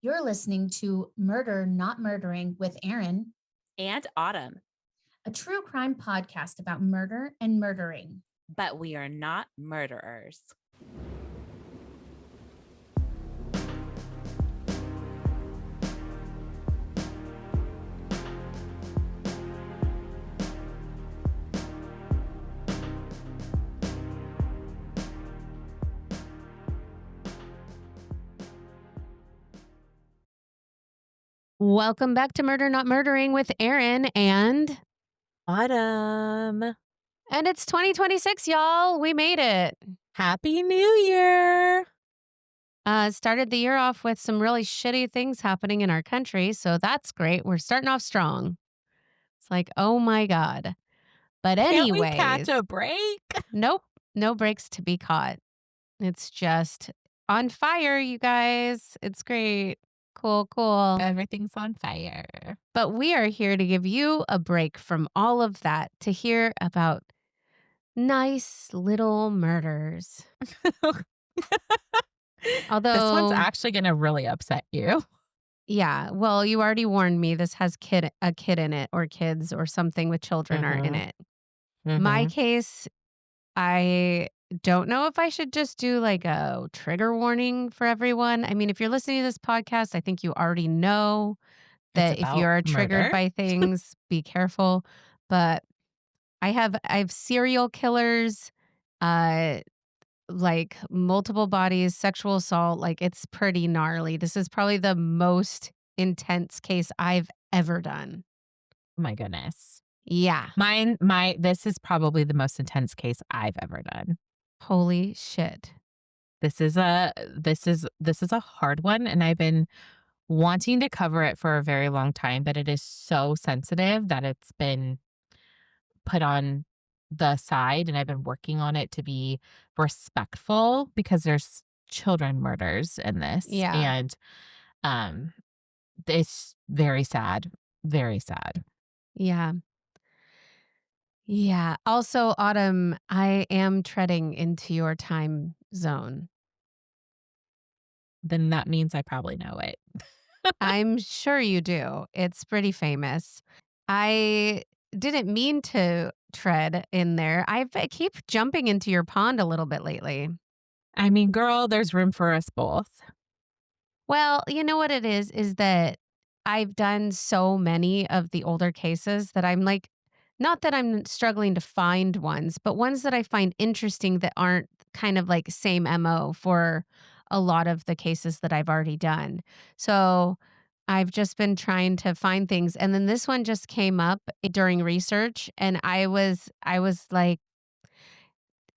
You're listening to Murder Not Murdering with Erin, And Autumn, a true crime podcast about murder and murdering. but we are not murderers. Welcome back to Murder Not Murdering with Erin and Autumn. it's 2026, y'all. We made it. Happy New Year. Started the year off with some really shitty things happening in our country, so that's great. We're starting off strong. It's like, oh my God. But Can't we anyways, catch a break? nope, no breaks to be caught. It's just on fire, you guys. It's great. Cool. Everything's on fire. But we are here to give you a break from all of that to hear about nice little murders. Although this one's actually going to really upset you. Yeah, well, you already warned me this has a kid in it or kids or something with children are in it. My case, I don't know if I should just do like a trigger warning for everyone. I mean, if you're listening to this podcast, I think you already know that if you're triggered by things, be careful. But I have serial killers, like multiple bodies, sexual assault. Like it's pretty gnarly. This is probably the most intense case I've ever done. Oh my goodness. Yeah. This is probably the most intense case I've ever done. Holy shit. This is a hard one, and I've been wanting to cover it for a very long time, but it is so sensitive that it's been put on the side, and I've been working on it to be respectful because there's children murders in this. Yeah. And it's very sad. Very sad. Yeah. Yeah. Also, Autumn, I am treading into your time zone. Then that means I probably know it. I'm sure you do. It's pretty famous. I didn't mean to tread in there. I keep jumping into your pond a little bit lately. I mean, girl, there's room for us both. Well, you know what it is that I've done so many of the older cases that I'm like, not that I'm struggling to find ones, but ones that I find interesting that aren't kind of like same MO for a lot of the cases that I've already done. So I've just been trying to find things. And then this one just came up during research and I was like,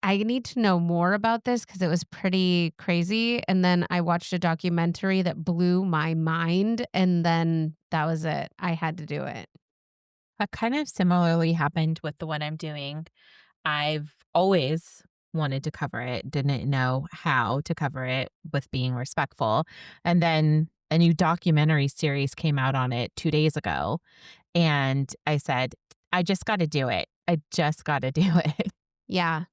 I need to know more about this because it was pretty crazy. And then I watched a documentary that blew my mind. And then that was it. I had to do it. That kind of similarly happened with the one I'm doing. I've always wanted to cover it, didn't know how to cover it with being respectful. And then a new documentary series came out on it 2 days ago. And I said, I just got to do it. I just got to do it. Yeah.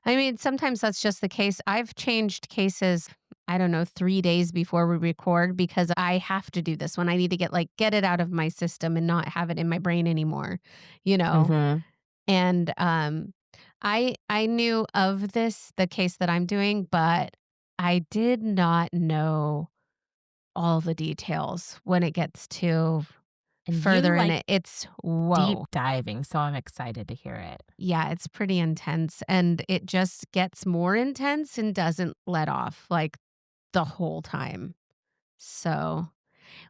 I mean, sometimes that's just the case. I've changed cases, I don't know, 3 days before we record because I have to do this one. I need to get it out of my system and not have it in my brain anymore, you know? Mm-hmm. And I knew of the case that I'm doing, but I did not know all the details when it gets to And further you in like it. It's deep whoa. diving, so I'm excited to hear it. Yeah, it's pretty intense and it just gets more intense and doesn't let off like the whole time. So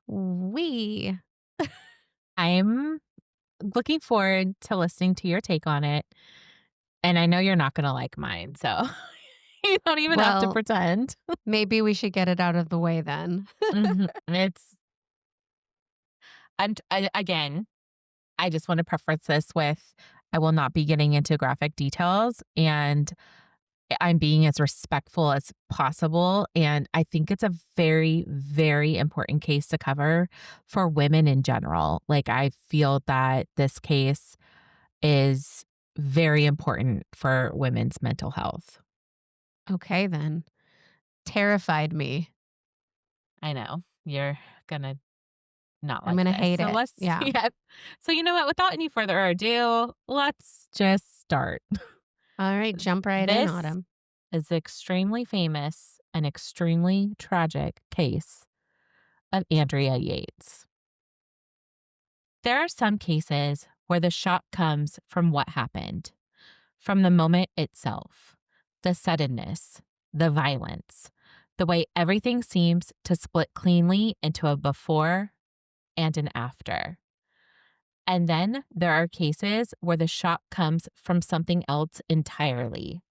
we I'm looking forward to listening to your take on it. And I know you're not going to like mine, so you don't even have to well, pretend. maybe we should get it out of the way then. Mhm. Again, I just want to preface this with I will not be getting into graphic details and I'm being as respectful as possible. And I think it's a very, very important case to cover for women in general. Like, I feel that this case is very important for women's mental health. Okay then. Terrified me. I know. you're gonna not I'm like gonna this. hate So it. let's, Yeah. yeah. So you know what? Without any further ado, let's just start. All right, jump right in, This Autumn. is extremely famous and extremely tragic case of Andrea Yates. There are some cases where the shock comes from what happened, from the moment itself, the suddenness, the violence, the way everything seems to split cleanly into a before and an after. And then there are cases where the shock comes from something else entirely,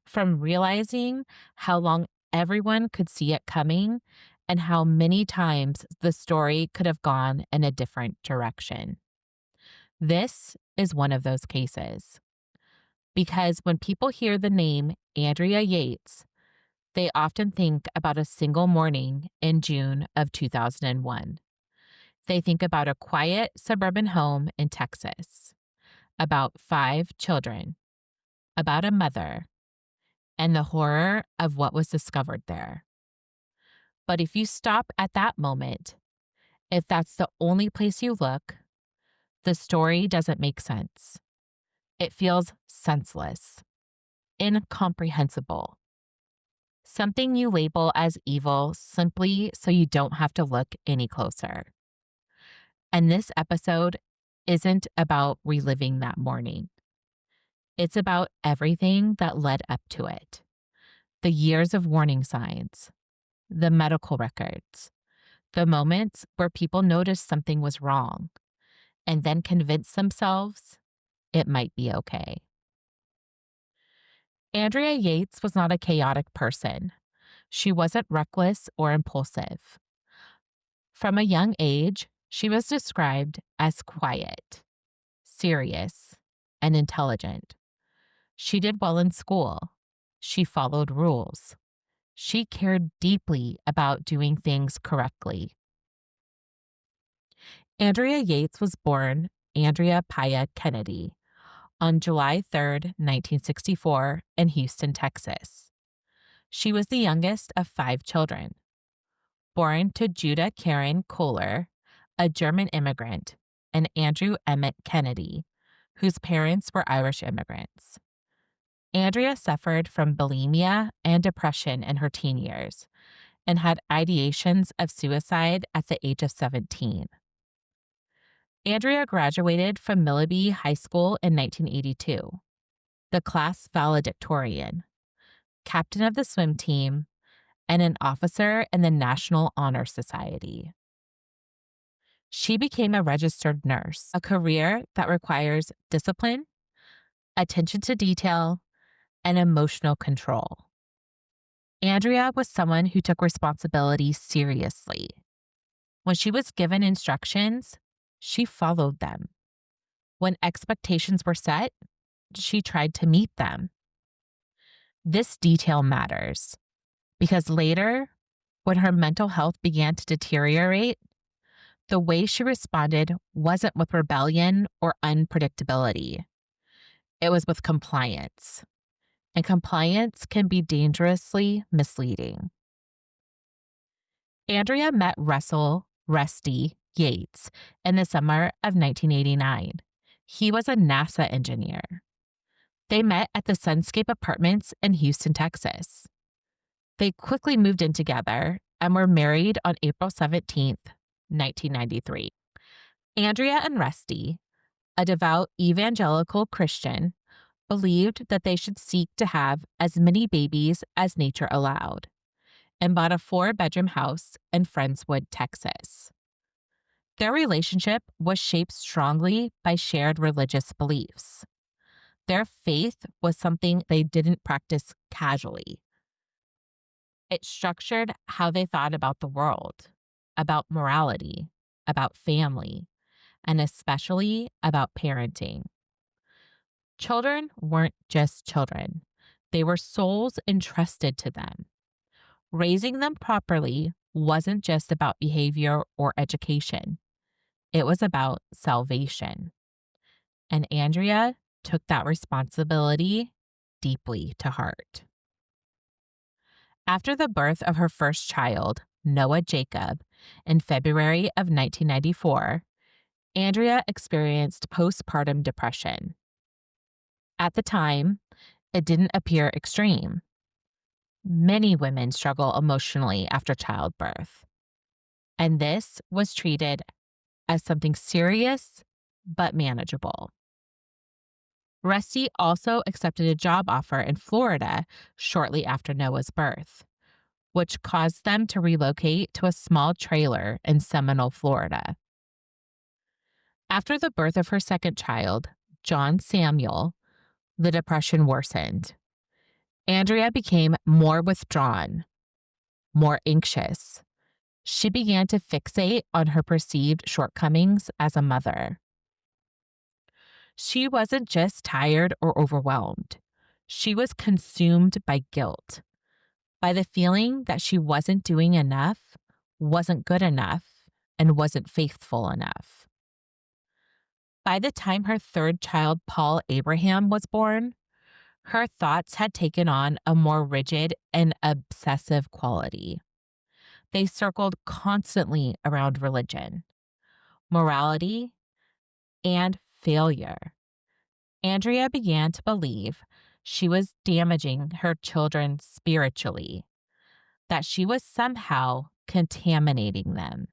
from realizing how long everyone could see it coming and how many times the story could have gone in a different direction. This is one of those cases. Because when people hear the name Andrea Yates, they often think about a single morning in June of 2001. They think about a quiet suburban home in Texas, about 5 children, about a mother, and the horror of what was discovered there. But if you stop at that moment, if that's the only place you look, the story doesn't make sense. It feels senseless, incomprehensible. Something you label as evil simply so you don't have to look any closer. And this episode isn't about reliving that morning. It's about everything that led up to it. The years of warning signs, the medical records, the moments where people noticed something was wrong and then convinced themselves it might be okay. Andrea Yates was not a chaotic person. She wasn't reckless or impulsive. From a young age, she was described as quiet, serious, and intelligent. She did well in school. She followed rules. She cared deeply about doing things correctly. Andrea Yates was born Andrea Paya Kennedy on July 3rd, 1964, in Houston, Texas. She was the youngest of 5 children. Born to Judah Karen Kohler, a German immigrant, and Andrew Emmett Kennedy, whose parents were Irish immigrants. Andrea suffered from bulimia and depression in her teen years and had ideations of suicide at the age of 17. Andrea graduated from Milleby High School in 1982, the class valedictorian, captain of the swim team, and an officer in the National Honor Society. She became a registered nurse, a career that requires discipline, attention to detail, and emotional control. Andrea was someone who took responsibility seriously. When she was given instructions, she followed them. When expectations were set, she tried to meet them. This detail matters because later, when her mental health began to deteriorate, the way she responded wasn't with rebellion or unpredictability. It was with compliance. And compliance can be dangerously misleading. Andrea met Rusty Yates in the summer of 1989. He was a NASA engineer. They met at the Sunscape Apartments in Houston, Texas. They quickly moved in together and were married on April 17th, 1993. Andrea and Rusty, a devout evangelical Christian, believed that they should seek to have as many babies as nature allowed, and bought a 4-bedroom house in Friendswood, Texas. Their relationship was shaped strongly by shared religious beliefs. Their faith was something they didn't practice casually. It structured how they thought about the world, about morality, about family, and especially about parenting. Children weren't just children. They were souls entrusted to them. Raising them properly wasn't just about behavior or education. It was about salvation. And Andrea took that responsibility deeply to heart. After the birth of her first child, Noah Jacob, In February of 1994, Andrea experienced postpartum depression. At the time, it didn't appear extreme. Many women struggle emotionally after childbirth, and this was treated as something serious but manageable. Rusty also accepted a job offer in Florida shortly after Noah's birth, which caused them to relocate to a small trailer in Seminole, Florida. After the birth of her second child, John Samuel, the depression worsened. Andrea became more withdrawn, more anxious. She began to fixate on her perceived shortcomings as a mother. She wasn't just tired or overwhelmed. She was consumed by guilt, by the feeling that she wasn't doing enough, wasn't good enough, and wasn't faithful enough. By the time her third child, Paul Abraham, was born, her thoughts had taken on a more rigid and obsessive quality. They circled constantly around religion, morality, and failure. Andrea began to believe she was damaging her children spiritually, that she was somehow contaminating them.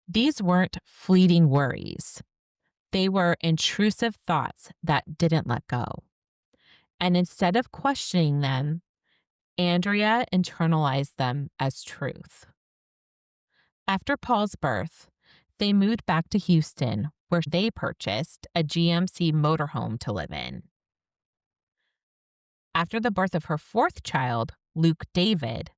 These weren't fleeting worries. They were intrusive thoughts that didn't let go. And instead of questioning them, Andrea internalized them as truth. After Paul's birth, they moved back to Houston, where they purchased a GMC motorhome to live in. After the birth of her fourth child, Luke David,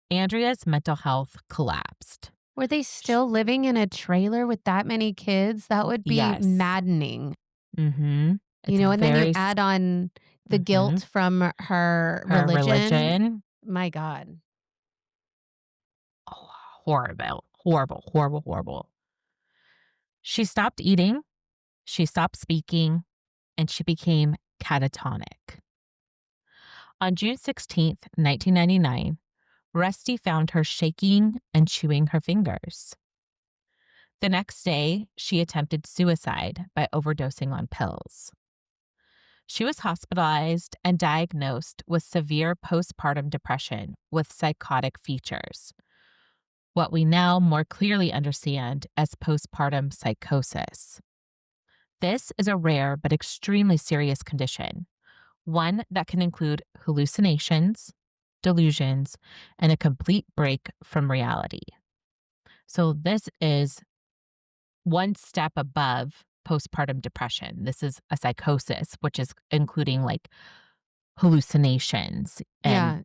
Andrea's mental health collapsed. Were they still living in a trailer with that many kids? That would be Yes. maddening. Mm-hmm. You know, and then you add on the guilt from her religion. My God. Oh, horrible. She stopped eating, she stopped speaking, and she became catatonic. On June 16th, 1999, Rusty found her shaking and chewing her fingers. The next day, she attempted suicide by overdosing on pills. She was hospitalized and diagnosed with severe postpartum depression with psychotic features, what we now more clearly understand as postpartum psychosis. This is a rare but extremely serious condition, one that can include hallucinations, delusions, and a complete break from reality. So this is one step above postpartum depression. This is a psychosis, which is including like hallucinations and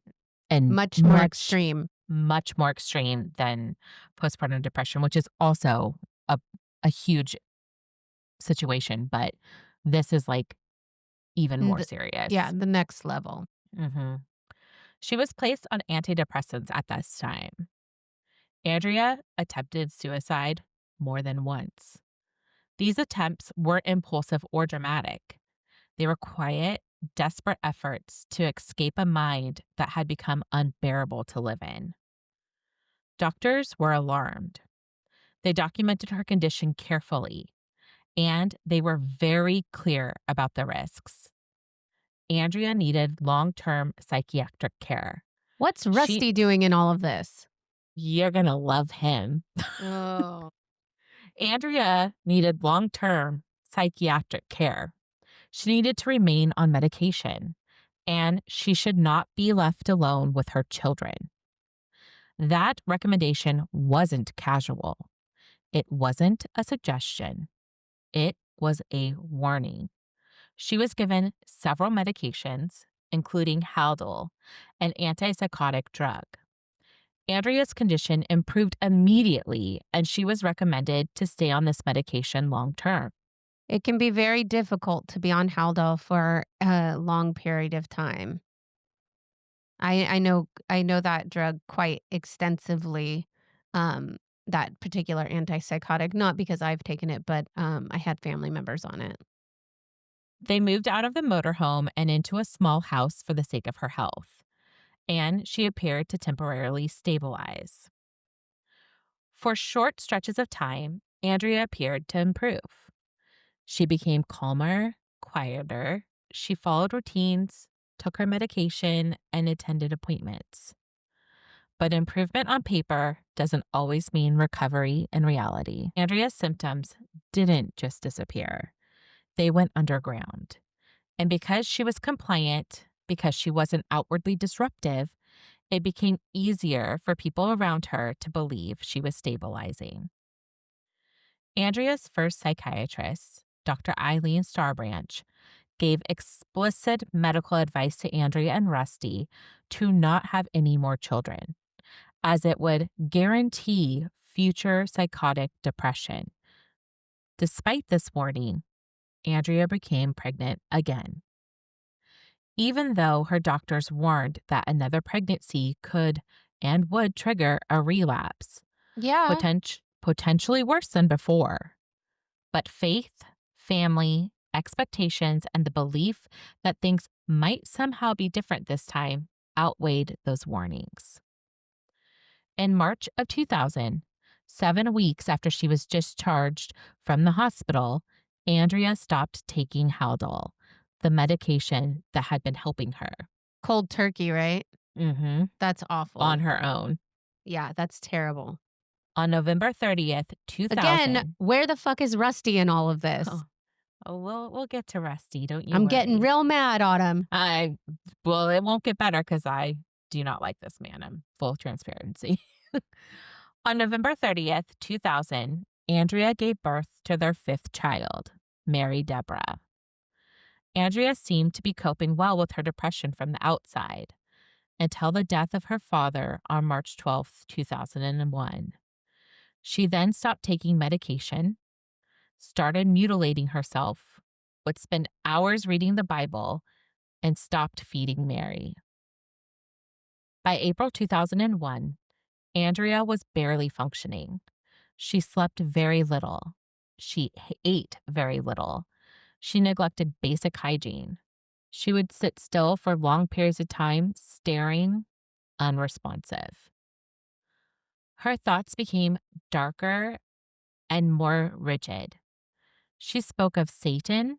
much more extreme. Much more extreme than postpartum depression, which is also a huge situation, but this is like even more serious. Yeah, the next level. Mm-hmm. She was placed on antidepressants at this time. Andrea attempted suicide more than once. These attempts weren't impulsive or dramatic. They were quiet, desperate efforts to escape a mind that had become unbearable to live in. Doctors were alarmed. They documented her condition carefully, and they were very clear about the risks. Andrea needed long-term psychiatric care. What's Rusty doing in all of this? You're going to love him. Oh. Andrea needed long-term psychiatric care. She needed to remain on medication, and she should not be left alone with her children. That recommendation wasn't casual. It wasn't a suggestion. It was a warning. She was given several medications, including Haldol, an antipsychotic drug. Andrea's condition improved immediately, and she was recommended to stay on this medication long term. It can be very difficult to be on Haldol for a long period of time. I know that drug quite extensively, that particular antipsychotic, not because I've taken it, but I had family members on it. They moved out of the motorhome and into a small house for the sake of her health, and she appeared to temporarily stabilize. For short stretches of time, Andrea appeared to improve. She became calmer, quieter. She followed routines, took her medication, and attended appointments. But improvement on paper doesn't always mean recovery in reality. Andrea's symptoms didn't just disappear, they went underground. And because she was compliant, because she wasn't outwardly disruptive, it became easier for people around her to believe she was stabilizing. Andrea's first psychiatrist, Dr. Eileen Starbranch, gave explicit medical advice to Andrea and Rusty to not have any more children, as it would guarantee future psychotic depression. Despite this warning, Andrea became pregnant again. Even though her doctors warned that another pregnancy could and would trigger a relapse, Yeah. potentially worse than before. But faith, family, expectations, and the belief that things might somehow be different this time outweighed those warnings. In March of 2000, 7 weeks after she was discharged from the hospital, Andrea stopped taking Haldol, the medication that had been helping her. Cold turkey, right? Mm-hmm. That's awful. On her own. Yeah, that's terrible. On November 30th, 2000. Again, where the fuck is Rusty in all of this? We'll get to Rusty. Don't you I'm worry. getting real mad, Autumn. Well, it won't get better because I do not like this man. I'm full transparency. On November 30th, 2000, Andrea gave birth to their 5th child, Mary Deborah. Andrea seemed to be coping well with her depression from the outside until the death of her father on March 12th, 2001. She then stopped taking medication, started mutilating herself, would spend hours reading the Bible, and stopped feeding Mary. By April 2001, Andrea was barely functioning. She slept very little. She ate very little. She neglected basic hygiene. She would sit still for long periods of time, staring, unresponsive. Her thoughts became darker and more rigid. She spoke of Satan,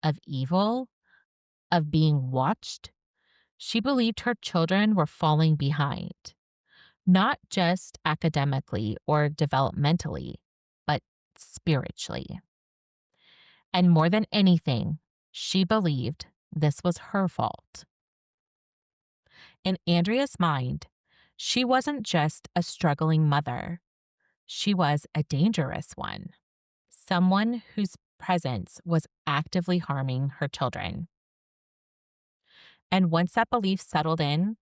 of evil, of being watched. She believed her children were falling behind, not just academically or developmentally, but spiritually. And more than anything, she believed this was her fault. In Andrea's mind, she wasn't just a struggling mother. She was a dangerous one, someone whose presence was actively harming her children. And once that belief settled in,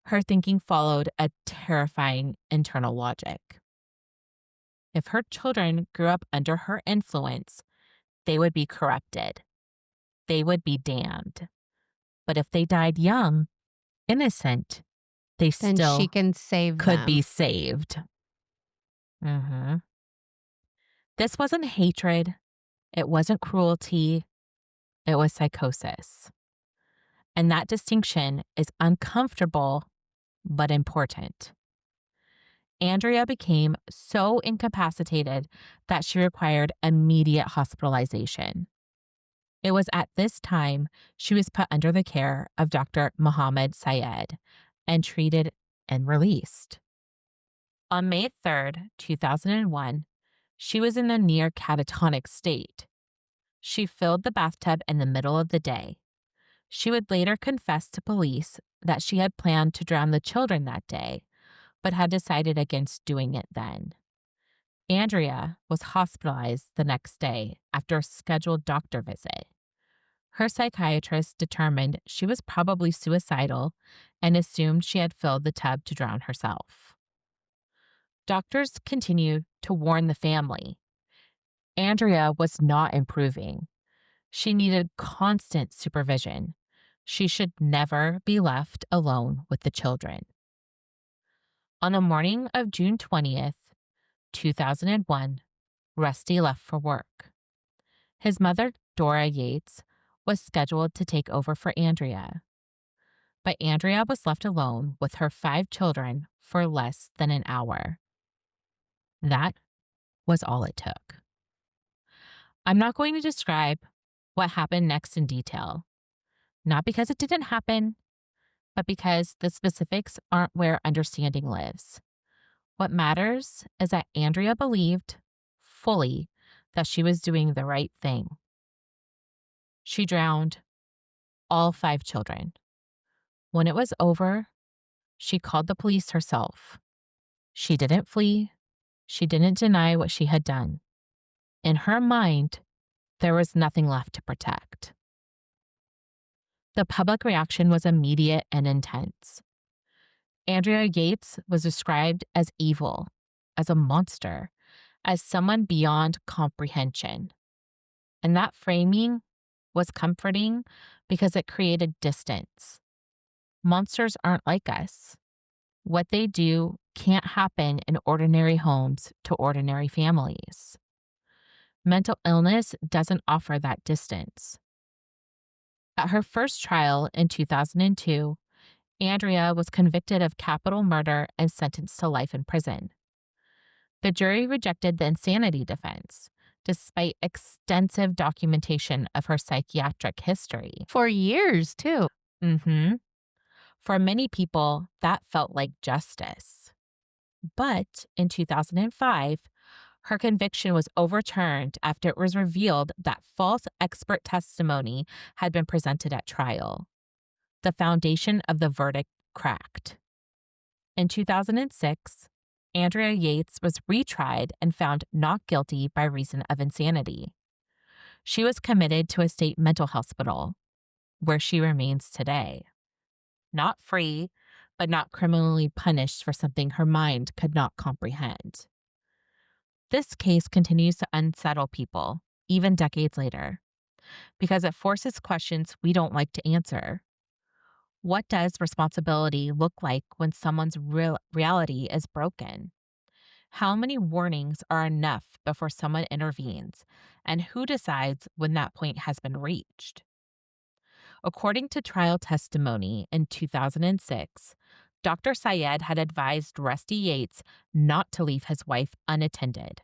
her thinking followed a terrifying internal logic. If her children grew up under her influence, they would be corrupted. They would be damned. But if they died young, innocent, they Then still she can save could them. be saved. This wasn't hatred. It wasn't cruelty. It was psychosis. And that distinction is uncomfortable, but important. Andrea became so incapacitated that she required immediate hospitalization. It was at this time she was put under the care of Dr. Mohammed Syed and treated and released. On May 3rd, 2001, she was in a near catatonic state. She filled the bathtub in the middle of the day. She would later confess to police that she had planned to drown the children that day, but had decided against doing it then. Andrea was hospitalized the next day after a scheduled doctor visit. Her psychiatrist determined she was probably suicidal and assumed she had filled the tub to drown herself. Doctors continued to warn the family. Andrea was not improving. She needed constant supervision. She should never be left alone with the children. On the morning of June 20th, 2001, Rusty left for work. His mother, Dora Yates, was scheduled to take over for Andrea. But Andrea was left alone with her 5 children for less than an hour. That was all it took. I'm not going to describe what happened next in detail, not because it didn't happen, but because the specifics aren't where understanding lives. What matters is that Andrea believed fully that she was doing the right thing. She drowned all 5 children. When it was over, she called the police herself. She didn't flee. She didn't deny what she had done. In her mind, there was nothing left to protect. The public reaction was immediate and intense. Andrea Yates was described as evil, as a monster, as someone beyond comprehension. And that framing was comforting because it created distance. Monsters aren't like us. What they do can't happen in ordinary homes to ordinary families. Mental illness doesn't offer that distance. At her first trial in 2002, Andrea was convicted of capital murder and sentenced to life in prison. The jury rejected the insanity defense, despite extensive documentation of her psychiatric history. For years, too. Mm-hmm. For many people, that felt like justice. But in 2005, her conviction was overturned after it was revealed that false expert testimony had been presented at trial. The foundation of the verdict cracked. In 2006, Andrea Yates was retried and found not guilty by reason of insanity. She was committed to a state mental hospital, where she remains today. Not free, but not criminally punished for something her mind could not comprehend. This case continues to unsettle people, even decades later, because it forces questions we don't like to answer. What does responsibility look like when someone's reality is broken? How many warnings are enough before someone intervenes? And who decides when that point has been reached? According to trial testimony in 2006, Dr. Syed had advised Rusty Yates not to leave his wife unattended.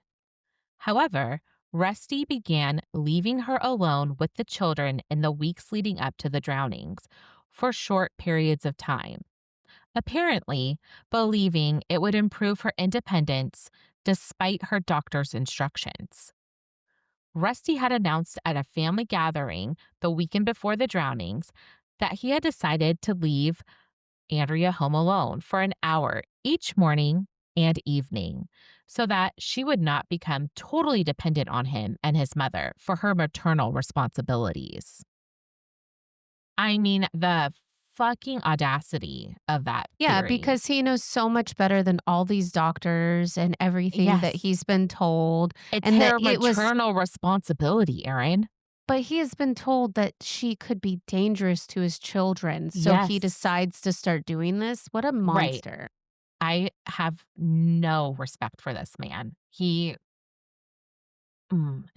However, Rusty began leaving her alone with the children in the weeks leading up to the drownings for short periods of time, apparently believing it would improve her independence despite her doctor's instructions. Rusty had announced at a family gathering the weekend before the drownings that he had decided to leave Andrea home alone for an hour each morning and evening so that she would not become totally dependent on him and his mother for her maternal responsibilities. I mean, the fucking audacity of that Yeah, theory. because he knows so much better than all these doctors and everything that Yes. he's been told. It's And that her it was, maternal responsibility, Erin. but he has been told that she could be dangerous to his children. So he Yes. decides to start doing this. What a Right. monster. I have no respect for this man. It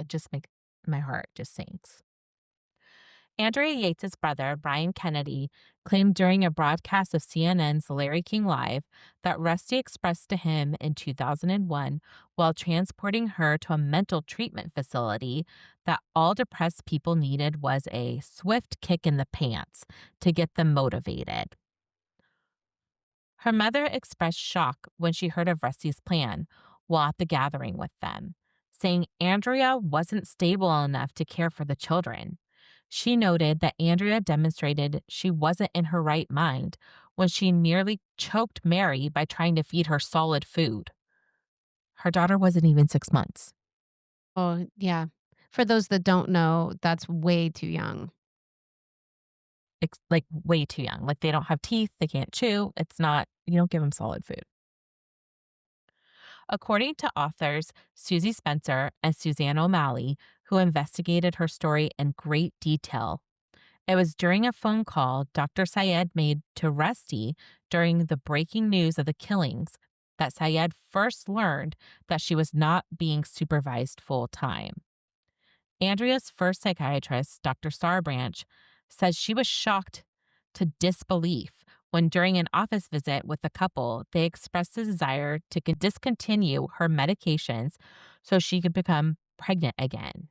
just makes my heart just sinks. Andrea Yates' brother, Brian Kennedy, claimed during a broadcast of CNN's Larry King Live that Rusty expressed to him in 2001 while transporting her to a mental treatment facility that all depressed people needed was a swift kick in the pants to get them motivated. Her mother expressed shock when she heard of Rusty's plan while at the gathering with them, saying Andrea wasn't stable enough to care for the children. She noted that Andrea demonstrated she wasn't in her right mind when she nearly choked Mary by trying to feed her solid food. Her daughter wasn't even 6 months. Oh, yeah. For those that don't know, that's way too young. Like way too young. Like they don't have teeth, they can't chew. You don't give them solid food. According to authors Susie Spencer and Suzanne O'Malley, who investigated her story in great detail, it was during a phone call Dr. Syed made to Rusty during the breaking news of the killings that Syed first learned that she was not being supervised full time. Andrea's first psychiatrist, Dr. Starbranch, says she was shocked to disbelief When during an office visit with the couple, they expressed the desire to discontinue her medications so she could become pregnant again.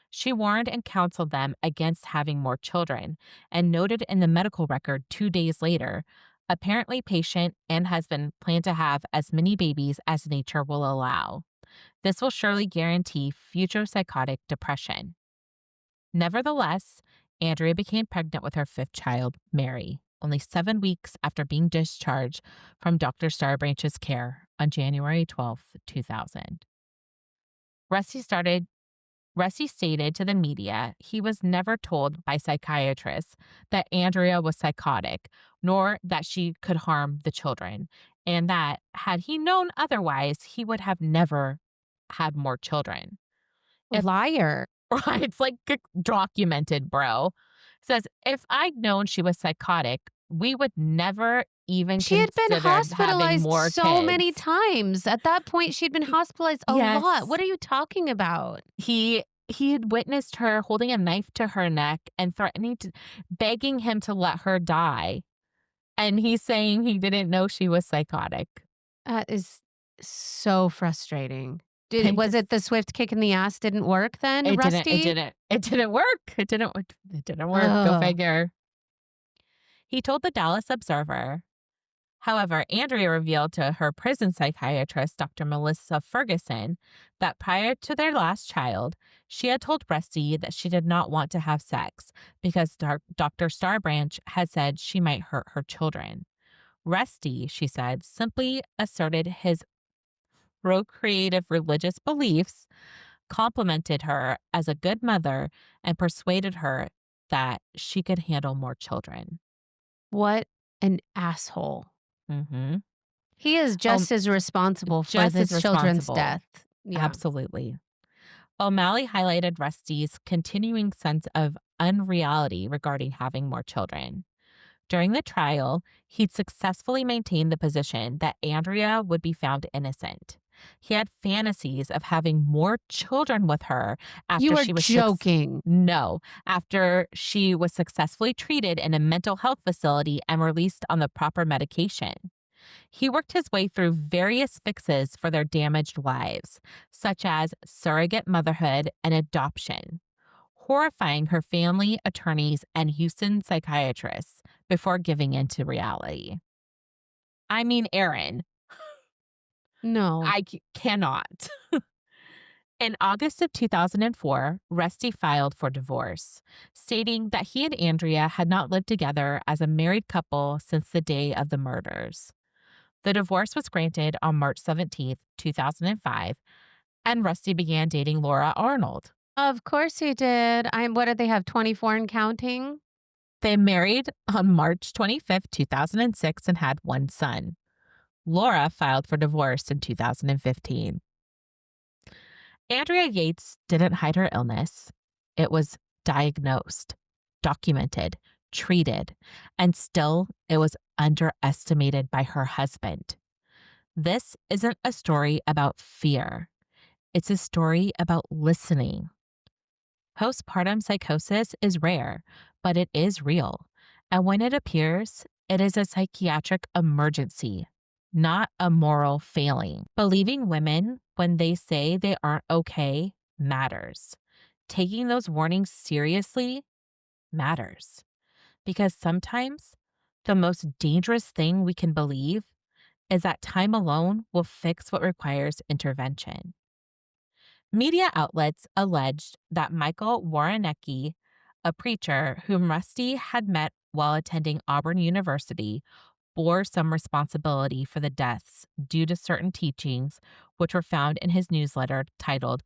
She warned and counseled them against having more children and noted in the medical record 2 days later, apparently patient and husband plan to have as many babies as nature will allow. This will surely guarantee future psychotic depression. Nevertheless, Andrea became pregnant with her fifth child, Mary, only 7 weeks after being discharged from Dr. Starbranch's care on January 12th, 2000. Rusty stated to the media he was never told by psychiatrists that Andrea was psychotic, nor that she could harm the children, and that, had he known otherwise, he would have never had more children. If Liar. Right, it's like documented, bro. Says, if I'd known she was psychotic, we would never even She had been considered having hospitalized more so many kids. times. At that point, she'd been hospitalized a lot. Yes. What are you talking about? He had witnessed her holding a knife to her neck and begging him to let her die. And he's saying he didn't know she was psychotic. That is so frustrating. Thank Was you. it the swift kick in the ass didn't work then, It Rusty? didn't work. It didn't work. Go Ugh. figure. He told the Dallas Observer. However, Andrea revealed to her prison psychiatrist, Dr. Melissa Ferguson, that prior to their last child, she had told Rusty that she did not want to have sex because Dr. Starbranch had said she might hurt her children. Rusty, she said, simply asserted his procreative religious beliefs, complimented her as a good mother, and persuaded her that she could handle more children. What an asshole. Mm-hmm. He is just as responsible for just this as children's responsible. death. Yeah. Absolutely. O'Malley highlighted Rusty's continuing sense of unreality regarding having more children. During the trial, he'd successfully maintained the position that Andrea would be found innocent. He had fantasies of having more children with her after You are she was joking. No, after she was successfully treated in a mental health facility and released on the proper medication. He worked his way through various fixes for their damaged lives, such as surrogate motherhood and adoption, horrifying her family, attorneys, and Houston psychiatrists before giving in to reality. I mean, Erin, No. I cannot. In August of 2004, Rusty filed for divorce, stating that he and Andrea had not lived together as a married couple since the day of the murders. The divorce was granted on March 17th, 2005, and Rusty began dating Laura Arnold. Of course he did. What did they have, 24 and counting? They married on March 25th, 2006, and had one son. Laura filed for divorce in 2015. Andrea Yates didn't hide her illness. It was diagnosed, documented, treated, and still it was underestimated by her husband. This isn't a story about fear. It's a story about listening. Postpartum psychosis is rare, but it is real. And when it appears, it is a psychiatric emergency, not a moral failing. Believing women when they say they aren't okay matters. Taking those warnings seriously matters. Because sometimes the most dangerous thing we can believe is that time alone will fix what requires intervention. Media outlets alleged that Michael Warrenecki, a preacher whom Rusty had met while attending Auburn University, bore some responsibility for the deaths due to certain teachings which were found in his newsletter titled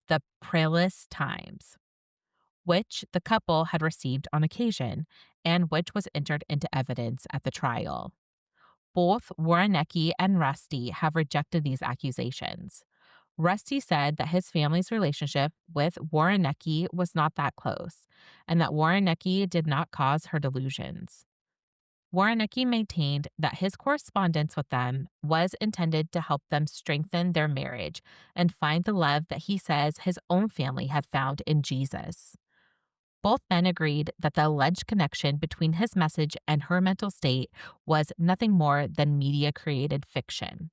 The Perilous Times, which the couple had received on occasion and which was entered into evidence at the trial. Both Warrenecki and Rusty have rejected these accusations. Rusty said that his family's relationship with Warrenecki was not that close, and that Warrenecki did not cause her delusions. Warrenecki maintained that his correspondence with them was intended to help them strengthen their marriage and find the love that he says his own family had found in Jesus. Both men agreed that the alleged connection between his message and her mental state was nothing more than media created fiction.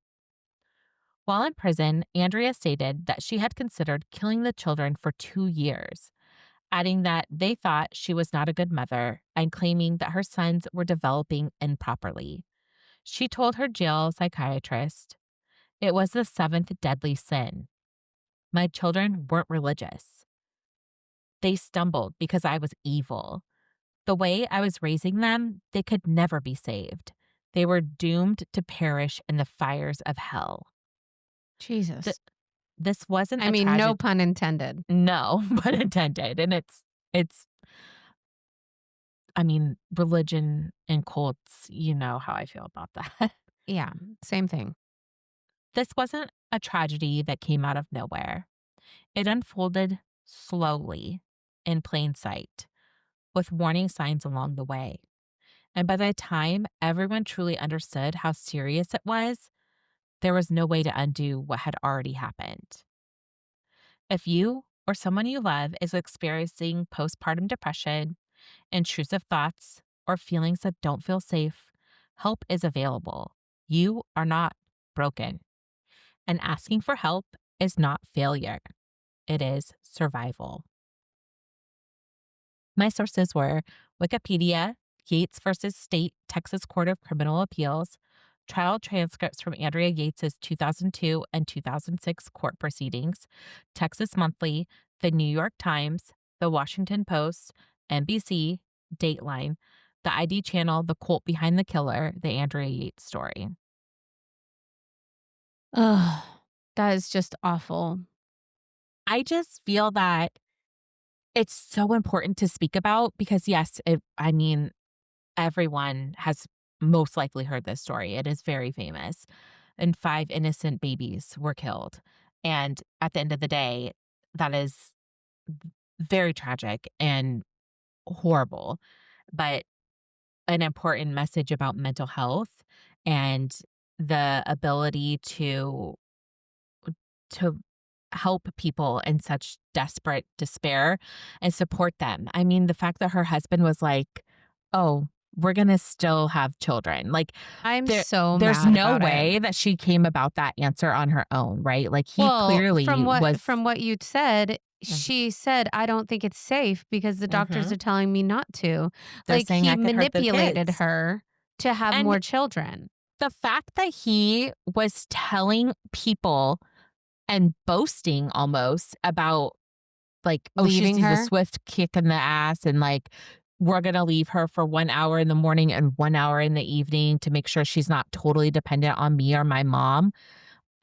While in prison, Andrea stated that she had considered killing the children for 2 years, adding that they thought she was not a good mother and claiming that her sons were developing improperly. She told her jail psychiatrist, "It was the seventh deadly sin. My children weren't religious. They stumbled because I was evil. The way I was raising them, they could never be saved. They were doomed to perish in the fires of hell." Th- Jesus. this wasn't I a mean, no tragedy. pun intended. No, but intended. And it's, I mean, religion and cults, you know how I feel about that. Yeah, same thing. This wasn't a tragedy that came out of nowhere. It unfolded slowly, in plain sight, with warning signs along the way. And by the time everyone truly understood how serious it was, there was no way to undo what had already happened. If you or someone you love is experiencing postpartum depression, intrusive thoughts, or feelings that don't feel safe, help is available. You are not broken. And asking for help is not failure, it is survival. My sources were Wikipedia, Yates versus State Texas Court of Criminal Appeals, trial transcripts from Andrea Yates's 2002 and 2006 court proceedings, Texas Monthly, The New York Times, The Washington Post, NBC, Dateline, the ID channel, The Cult Behind the Killer, The Andrea Yates Story. Ugh, that is just awful. I just feel that it's so important to speak about because, yes, I mean, everyone has most likely heard this story. It is very famous. And 5 innocent babies were killed. And at the end of the day, that is very tragic and horrible, but an important message about mental health and the ability to help people in such desperate despair and support them. I mean, the fact that her husband was like, "Oh, we're gonna still have children." Like, I'm there so there's mad no about it. way that she came about that answer on her own, right? Like, he Well, clearly was. from what you said, Mhm. she said, "I don't think it's safe because the doctors Mhm. are telling me not to." They're Like, saying he I could hurt the manipulated kids. her to have And more children. the fact that he was telling people and boasting almost about, like, "Oh, she just Leaving needs a her? swift kick in the ass," and, like, "We're gonna leave her for 1 hour in the morning and 1 hour in the evening to make sure she's not totally dependent on me or my mom."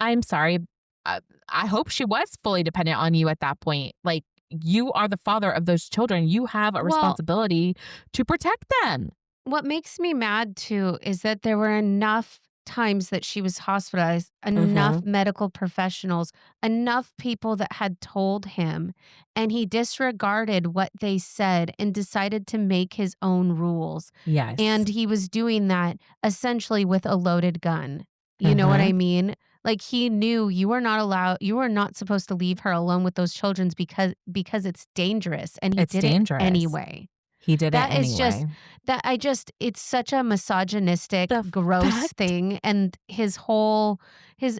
I'm sorry, uh, I hope she was fully dependent on you at that point. Like, you are the father of those children. You have a Well, responsibility to protect them. what makes me mad too is that there were enough times that she was hospitalized, enough Mhm. medical professionals, enough people that had told him, and he disregarded what they said and decided to make his own rules. Yes. And he was doing that essentially with a loaded gun. You know what I Mhm. mean? Like, he knew you are not supposed to leave her alone with those children because it's dangerous, and he It's did it dangerous. anyway. He did it That is anyway. just it's such a misogynistic, The gross fact thing, and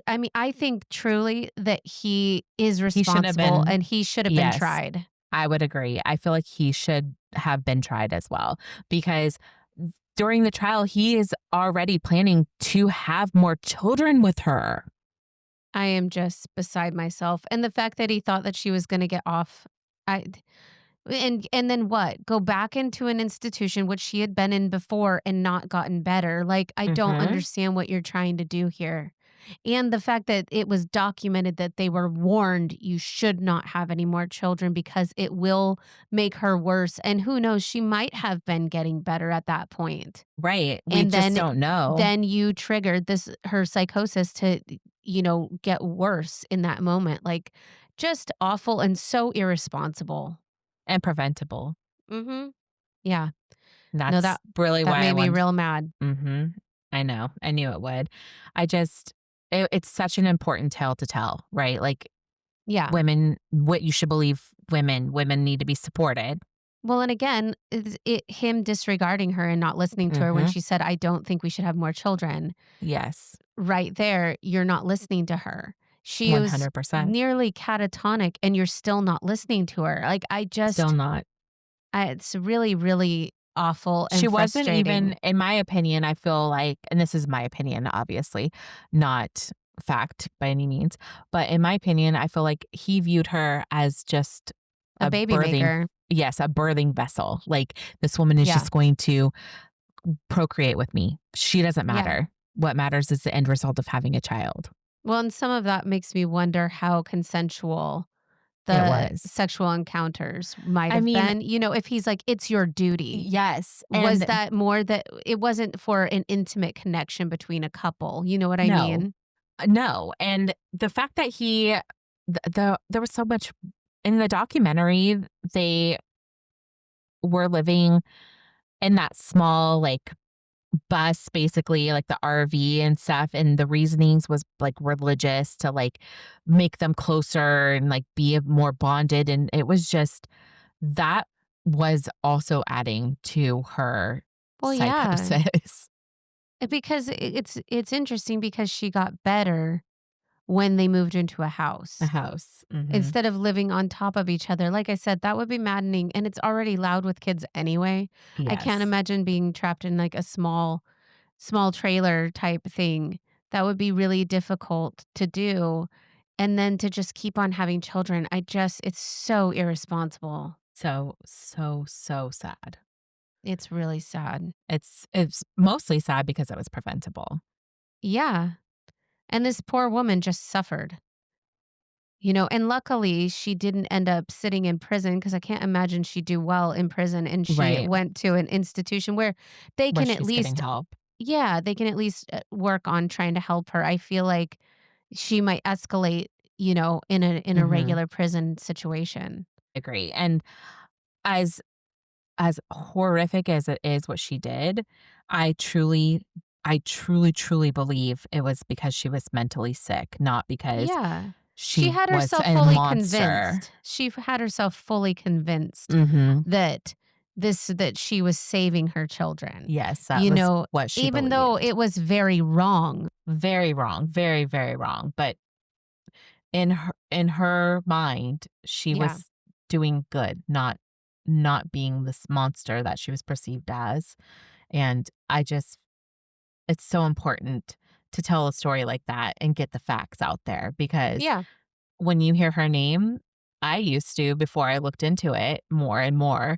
I mean, I think truly that he is he should have responsible been. and he should have been Yes, tried. I would agree. I feel like he should have been tried as well because during the trial, he is already planning to have more children with her. I am just beside myself, and the fact that he thought that she was gonna get off, I and then what? Go back into an institution which she had been in before and not gotten better. Like, I don't Mhm. understand what you're trying to do here. And the fact that it was documented that they were warned you should not have any more children because it will make her worse. And who knows, she might have been getting better at that point. Right. We And just don't know. then you triggered this her psychosis to, get worse in that moment. Like, just awful and so irresponsible. And preventable. Mhm. Yeah. No, That's really that why I made me wanted. real mad. Mhm. I know. I knew it would. I just it's such an important tale to tell, right? Like, Yeah. women, what you should believe women need to be supported. Well, and again, him disregarding her and not listening to her when Mhm. she said, "I don't think we should have more children." Yes. Right there, you're not listening to her. She was 100%. nearly catatonic and you're still not listening to her. Like, Still not. it's really, really awful She and wasn't even frustrating. in my opinion, I feel like, and this is my opinion, obviously, not fact by any means, but in my opinion, I feel like he viewed her as just A a baby birthing maker. yes, a birthing vessel. Like, this woman is Yeah. just going to procreate with me. She doesn't Yeah. matter. What matters is the end result of having a child. Well, and some of that makes me wonder how consensual It the was. sexual encounters might I have mean, been. If he's like, "It's your duty." yes, Was and that more that it wasn't for an intimate connection between a couple, you know what I no. mean? No, and the fact that there was so much in the documentary, they were living in that small, like, bus, basically, like, the RV and stuff, and the reasonings was, like, religious to, like, make them closer and, like, be more bonded, and it was just that was also adding to her Well, yeah. psychosis. Because it's interesting because she got better when they moved into a A house. house. Mhm. Instead of living on top of each other. Like I said, that would be maddening, and it's already loud with kids anyway. I can't Yes. imagine being trapped in, like, a small trailer type thing. That would be really difficult to do, and then to just keep on having children. It's so irresponsible. So, so, so sad. It's really sad. It's mostly sad because it was preventable. Yeah, and this poor woman just suffered. And luckily, she didn't end up sitting in prison because I can't imagine she'd do well in prison, and she Right, went to an institution where they where can at she's getting least help. yeah, they can at least, work on trying to help her. I feel like she might escalate, in a Mhm, regular prison situation. agree, and as as horrific as it is what she did, I truly, truly believe it was because she was mentally sick, not because Yeah. she was a monster. She had herself fully convinced Mhm. that that she was saving her children, Yes, that you was know, what she even though believed. it was very wrong. Very wrong, very, very wrong, but in her mind, she Yeah. was doing good, not being this monster that she was perceived as, and I just it's so important to tell a story like that and get the facts out there because Yeah. when you hear her name, I used to, before I looked into it more and more,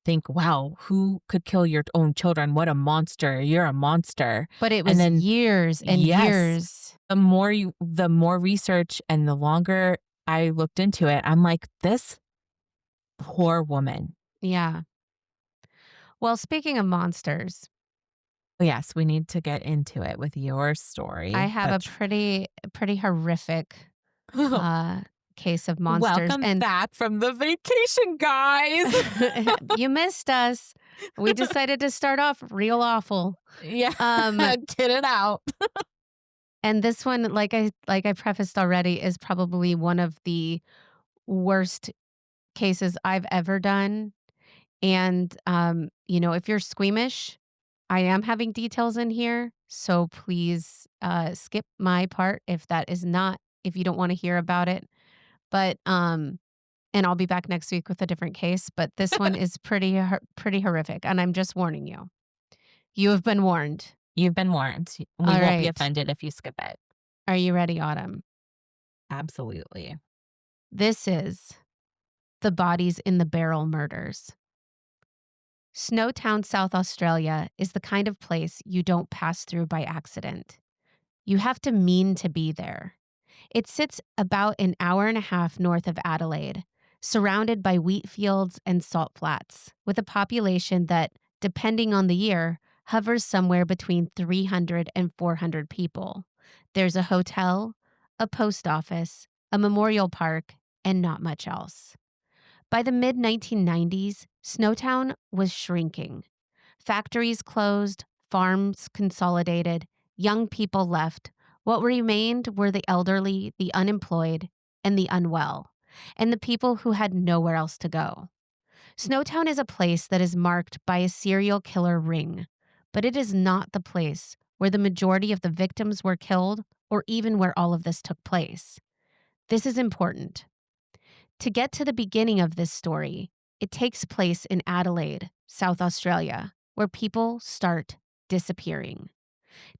think, "Wow, who could kill your own children? What a monster. You're a monster." But it And was then years and yes, years. the more research and the longer I looked into it, I'm like, "This poor woman." Yeah. Well, speaking of monsters, Yes, we need to get into it with your I story. have a That's pretty horrific, uh, case of monsters, welcome and back from the vacation, guys. you missed us. We decided to start off real awful. Yeah, Um, get it out. and this one, like I prefaced already, is probably one of the worst cases I've ever done. And if you're squeamish, I am having details in here, so please skip my part if you don't want to hear about it. But and I'll be back next week with a different case. But this one is pretty horrific, and I'm just warning you. You have been warned. You've been warned. We All won't be right. offended if you skip it. Are you ready, Autumn? Absolutely. This is the bodies in the barrel murders. Snowtown, South Australia is the kind of place you don't pass through by accident. You have to mean to be there. It sits about an hour and a half north of Adelaide, surrounded by wheat fields and salt flats, with a population that, depending on the year, hovers somewhere between 300 and 400 people. There's a hotel, a post office, a memorial park, and not much else. By the mid 1990s, Snowtown was shrinking. Factories closed, farms consolidated, young people left. What remained were the elderly, the unemployed, and the unwell, and the people who had nowhere else to go. Snowtown is a place that is marked by a serial killer ring, but it is not the place where the majority of the victims were killed or even where all of this took place. This is important. To get to the beginning of this story, it takes place in Adelaide, South Australia, where people start disappearing.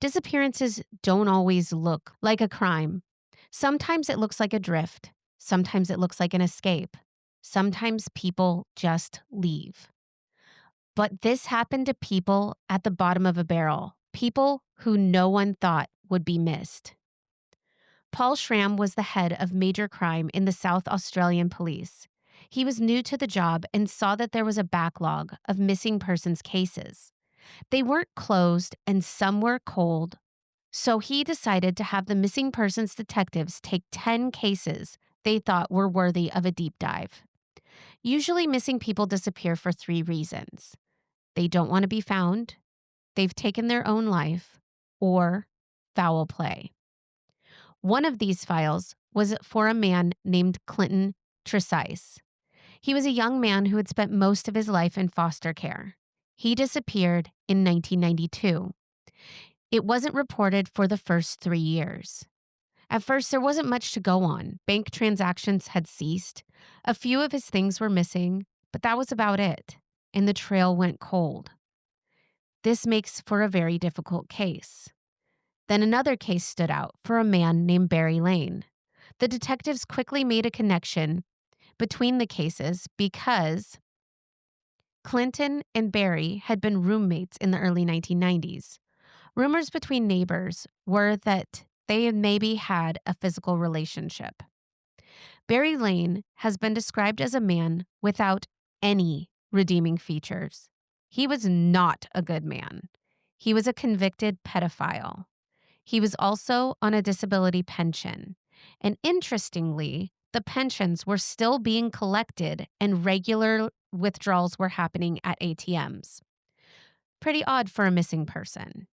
Disappearances don't always look like a crime. Sometimes it looks like a drift. Sometimes it looks like an escape. Sometimes people just leave. But this happened to people at the bottom of a barrel, people who no one thought would be missed. Paul Schramm was the head of major crime in the South Australian Police. He was new to the job and saw that there was a backlog of missing persons cases. They weren't closed and some were cold, so he decided to have the missing persons detectives take 10 cases they thought were worthy of a deep dive. Usually, missing people disappear for 3 reasons. They don't want to be found, they've taken their own life, or foul play. One of these files was for a man named Clinton Tresice. He was a young man who had spent most of his life in foster care. He disappeared in 1992. It wasn't reported for the first 3 years. At first, there wasn't much to go on. Bank transactions had ceased. A few of his things were missing, but that was about it, and the trail went cold. This makes for a very difficult case. Then another case stood out for a man named Barry Lane. The detectives quickly made a connection between the cases because Clinton and Barry had been roommates in the early 1990s. Rumors between neighbors were that they had maybe had a physical relationship. Barry Lane has been described as a man without any redeeming features. He was not a good man. He was a convicted pedophile. He was also on a disability pension. And interestingly, the pensions were still being collected and regular withdrawals were happening at ATMs. Pretty odd for a missing person.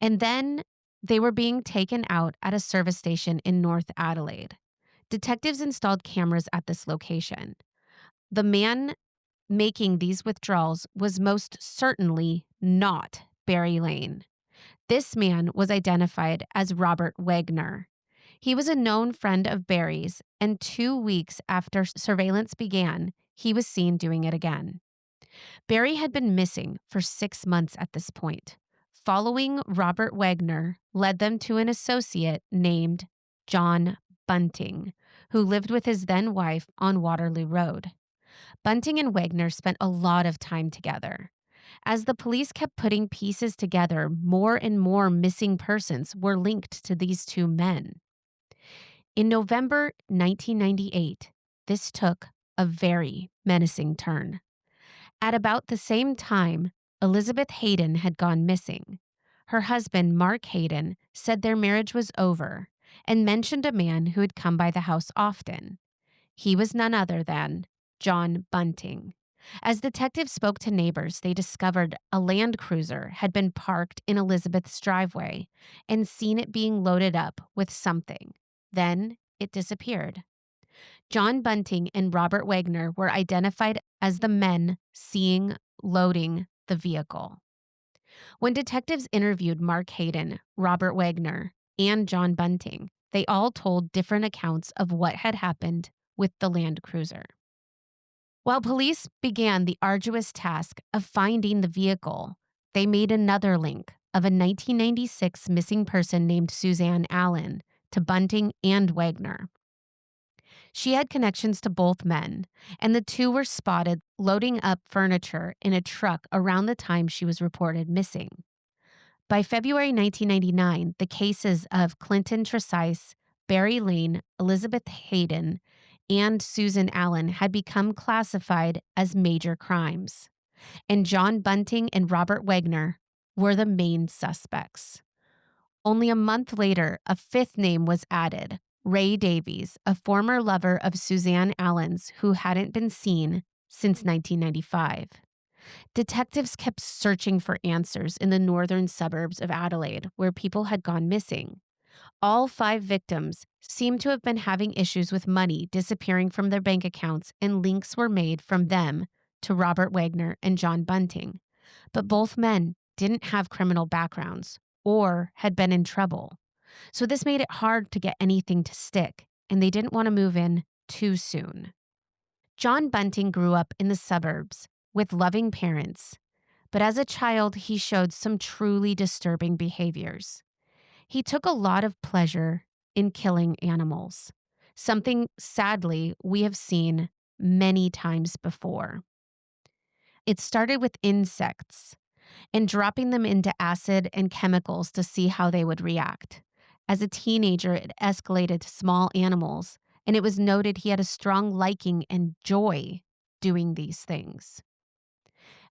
And then they were being taken out at a service station in North Adelaide. Detectives installed cameras at this location. The man making these withdrawals was most certainly not Barry Lane. This man was identified as Robert Wagner. He was a known friend of Barry's, and 2 weeks after surveillance began, he was seen doing it again. Barry had been missing for 6 months at this point. Following Robert Wagner led them to an associate named John Bunting, who lived with his then wife on Waterloo Road. Bunting and Wagner spent a lot of time together. As the police kept putting pieces together, more and more missing persons were linked to these 2 men. In November 1998, this took a very menacing turn. At about the same time, Elizabeth Hayden had gone missing. Her husband, Mark Hayden, said their marriage was over and mentioned a man who had come by the house often. He was none other than John Bunting. As detectives spoke to neighbors, they discovered a Land Cruiser had been parked in Elizabeth's driveway and seen it being loaded up with something. Then it disappeared. John Bunting and Robert Wagner were identified as the men loading the vehicle. When detectives interviewed Mark Hayden, Robert Wagner, and John Bunting, they all told different accounts of what had happened with the Land Cruiser. While police began the arduous task of finding the vehicle, they made another link of a 1996 missing person named Suzanne Allen to Bunting and Wagner. She had connections to both men, and the 2 were spotted loading up furniture in a truck around the time she was reported missing. By February 1999, the cases of Clinton Tresice, Barry Lane, Elizabeth Hayden, and Susan Allen had become classified as major crimes, and John Bunting and Robert Wagner were the main suspects. Only a month later, a 5th name was added, Ray Davies, a former lover of Suzanne Allen's who hadn't been seen since 1995. Detectives kept searching for answers in the northern suburbs of Adelaide, where people had gone missing. All 5 victims seemed to have been having issues with money disappearing from their bank accounts, and links were made from them to Robert Wagner and John Bunting, but both men didn't have criminal backgrounds or had been in trouble. So this made it hard to get anything to stick, and they didn't want to move in too soon. John Bunting grew up in the suburbs with loving parents, but as a child, he showed some truly disturbing behaviors. He took a lot of pleasure in killing animals, something sadly we have seen many times before. It started with insects and dropping them into acid and chemicals to see how they would react. As a teenager, it escalated to small animals, and it was noted he had a strong liking and joy doing these things.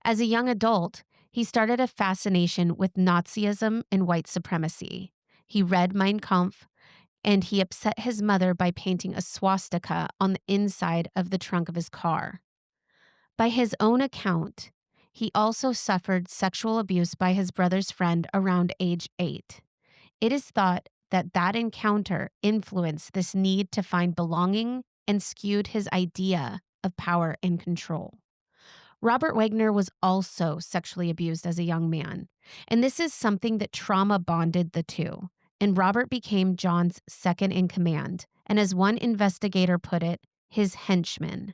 As a young adult, he started a fascination with Nazism and white supremacy. He read Mein Kampf, and he upset his mother by painting a swastika on the inside of the trunk of his car. By his own account, he also suffered sexual abuse by his brother's friend around age 8. It is thought that that encounter influenced this need to find belonging and skewed his idea of power and control. Robert Wagner was also sexually abused as a young man, and this is something that trauma bonded the two. And Robert became John's second in command, and as one investigator put it, his henchman.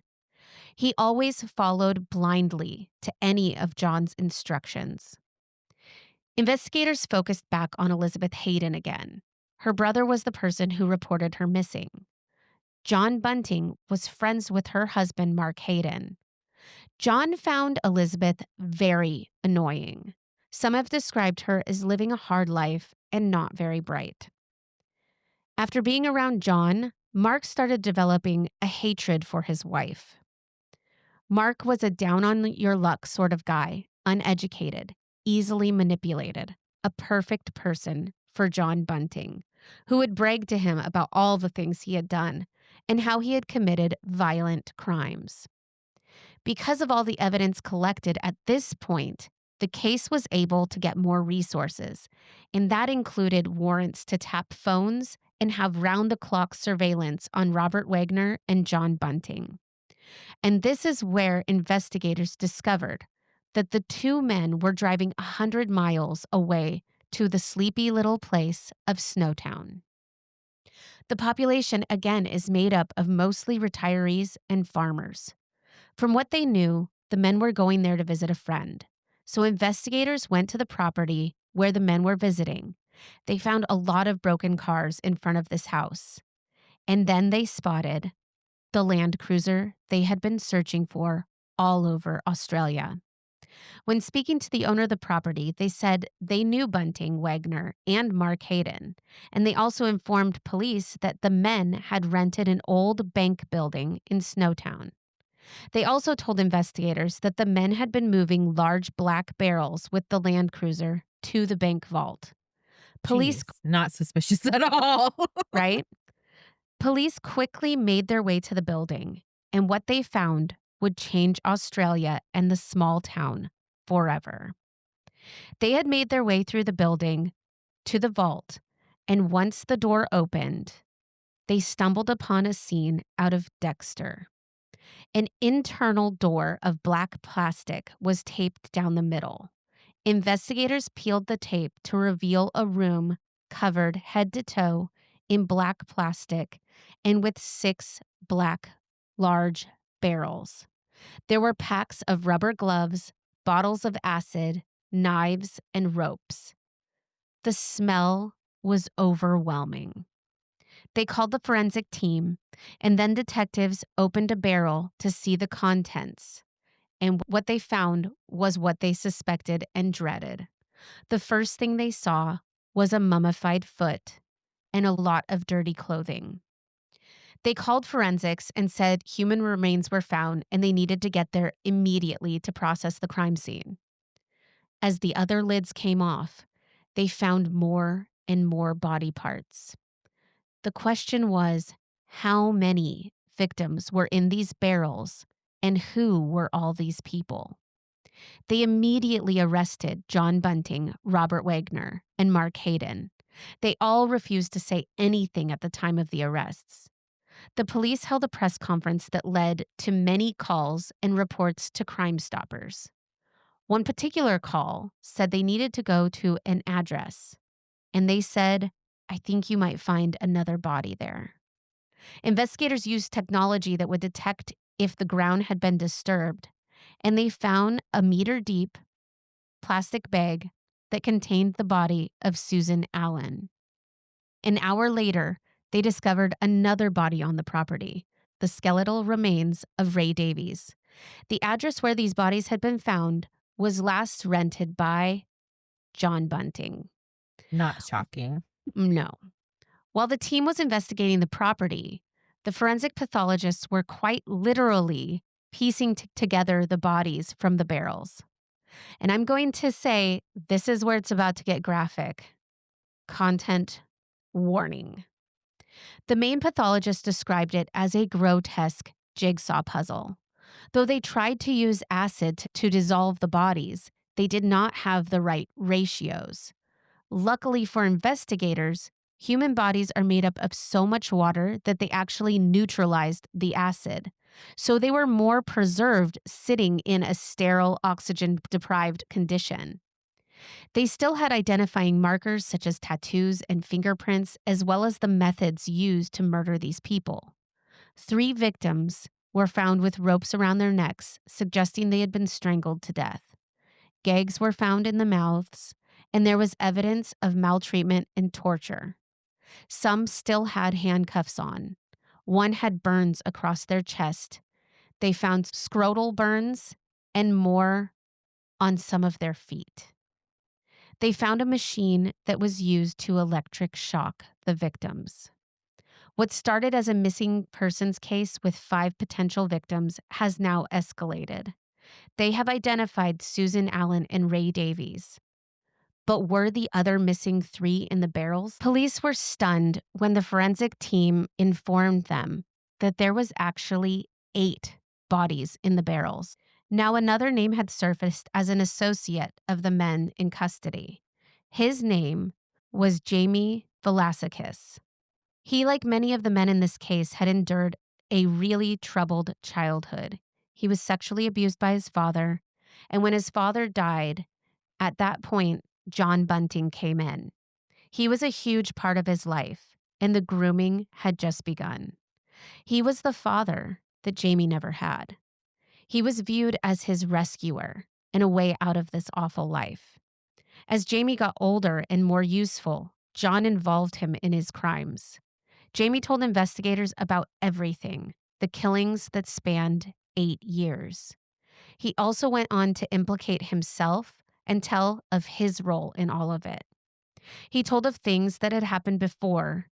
He always followed blindly to any of John's instructions. Investigators focused back on Elizabeth Hayden again. Her brother was the person who reported her missing. John Bunting was friends with her husband, Mark Hayden. John found Elizabeth very annoying. Some have described her as living a hard life and not very bright. After being around John, Mark started developing a hatred for his wife. Mark was a down-on-your-luck sort of guy, uneducated, easily manipulated, a perfect person for John Bunting, who would brag to him about all the things he had done and how he had committed violent crimes. Because of all the evidence collected at this point, the case was able to get more resources, and that included warrants to tap phones and have round-the-clock surveillance on Robert Wagner and John Bunting. And this is where investigators discovered that the two men were driving 100 miles away to the sleepy little place of Snowtown. The population, again, is made up of mostly retirees and farmers. From what they knew, the men were going there to visit a friend. So investigators went to the property where the men were visiting. They found a lot of broken cars in front of this house. And then they spotted the Land Cruiser they had been searching for all over Australia. When speaking to the owner of the property, they said they knew Bunting, Wagner, and Mark Hayden, and they also informed police that the men had rented an old bank building in Snowtown. They also told investigators that the men had been moving large black barrels with the Land Cruiser to the bank vault. Police, Jeez, not suspicious at all. right? Police quickly made their way to the building, and what they found would change Australia and the small town forever. They had made their way through the building to the vault, and once the door opened, they stumbled upon a scene out of Dexter. An internal door of black plastic was taped down the middle. Investigators peeled the tape to reveal a room covered head to toe in black plastic and with 6 black, large barrels. There were packs of rubber gloves, bottles of acid, knives, and ropes. The smell was overwhelming. They called the forensic team, and then detectives opened a barrel to see the contents. And what they found was what they suspected and dreaded. The first thing they saw was a mummified foot and a lot of dirty clothing. They called forensics and said human remains were found and they needed to get there immediately to process the crime scene. As the other lids came off, they found more and more body parts. The question was, how many victims were in these barrels and who were all these people? They immediately arrested John Bunting, Robert Wagner, and Mark Hayden. They all refused to say anything at the time of the arrests. The police held a press conference that led to many calls and reports to Crime Stoppers. One particular call said they needed to go to an address, and they said, "I think you might find another body there." Investigators used technology that would detect if the ground had been disturbed, and they found a meter-deep plastic bag that contained the body of Susan Allen. An hour later, they discovered another body on the property, the skeletal remains of Ray Davies. The address where these bodies had been found was last rented by John Bunting. Not shocking. No. While the team was investigating the property, the forensic pathologists were quite literally piecing together the bodies from the barrels. And I'm going to say this is where it's about to get graphic. Content warning. The main pathologist described it as a grotesque jigsaw puzzle. Though they tried to use acid to dissolve the bodies, they did not have the right ratios. Luckily for investigators, human bodies are made up of so much water that they actually neutralized the acid. So they were more preserved sitting in a sterile, oxygen-deprived condition. They still had identifying markers such as tattoos and fingerprints, as well as the methods used to murder these people. 3 victims were found with ropes around their necks, suggesting they had been strangled to death. Gags were found in the mouths, and there was evidence of maltreatment and torture. Some still had handcuffs on. One had burns across their chest. They found scrotal burns and more on some of their feet. They found a machine that was used to electric shock the victims. What started as a missing persons case with 5 potential victims has now escalated. They have identified Susan Allen and Ray Davies. But were the other missing 3 in the barrels? Police were stunned when the forensic team informed them that there was actually 8 bodies in the barrels. Now another name had surfaced as an associate of the men in custody. His name was Jamie Velasquez. He, like many of the men in this case, had endured a really troubled childhood. He was sexually abused by his father, and when his father died, at that point, John Bunting came in. He was a huge part of his life, and the grooming had just begun. He was the father that Jamie never had. He was viewed as his rescuer and a way out of this awful life. As Jamie got older and more useful, John involved him in his crimes. Jamie told investigators about everything, the killings that spanned 8 years. He also went on to implicate himself and tell of his role in all of it. He told of things that had happened before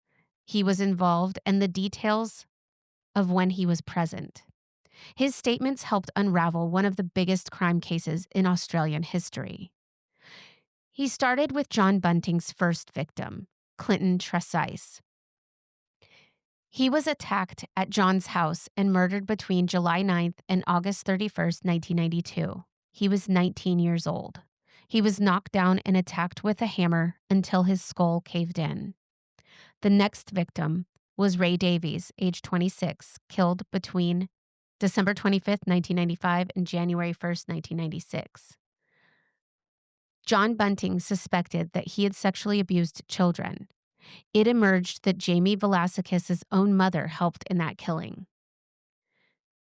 he was involved and the details of when he was present. His statements helped unravel one of the biggest crime cases in Australian history. He started with John Bunting's first victim, Clinton Tresice. He was attacked at John's house and murdered between July 9th and August 31st, 1992. He was 19 years old. He was knocked down and attacked with a hammer until his skull caved in. The next victim was Ray Davies, age 26, killed between December 25th, 1995 and January 1st, 1996. John Bunting suspected that he had sexually abused children. It emerged that Jamie Velasquez's own mother helped in that killing.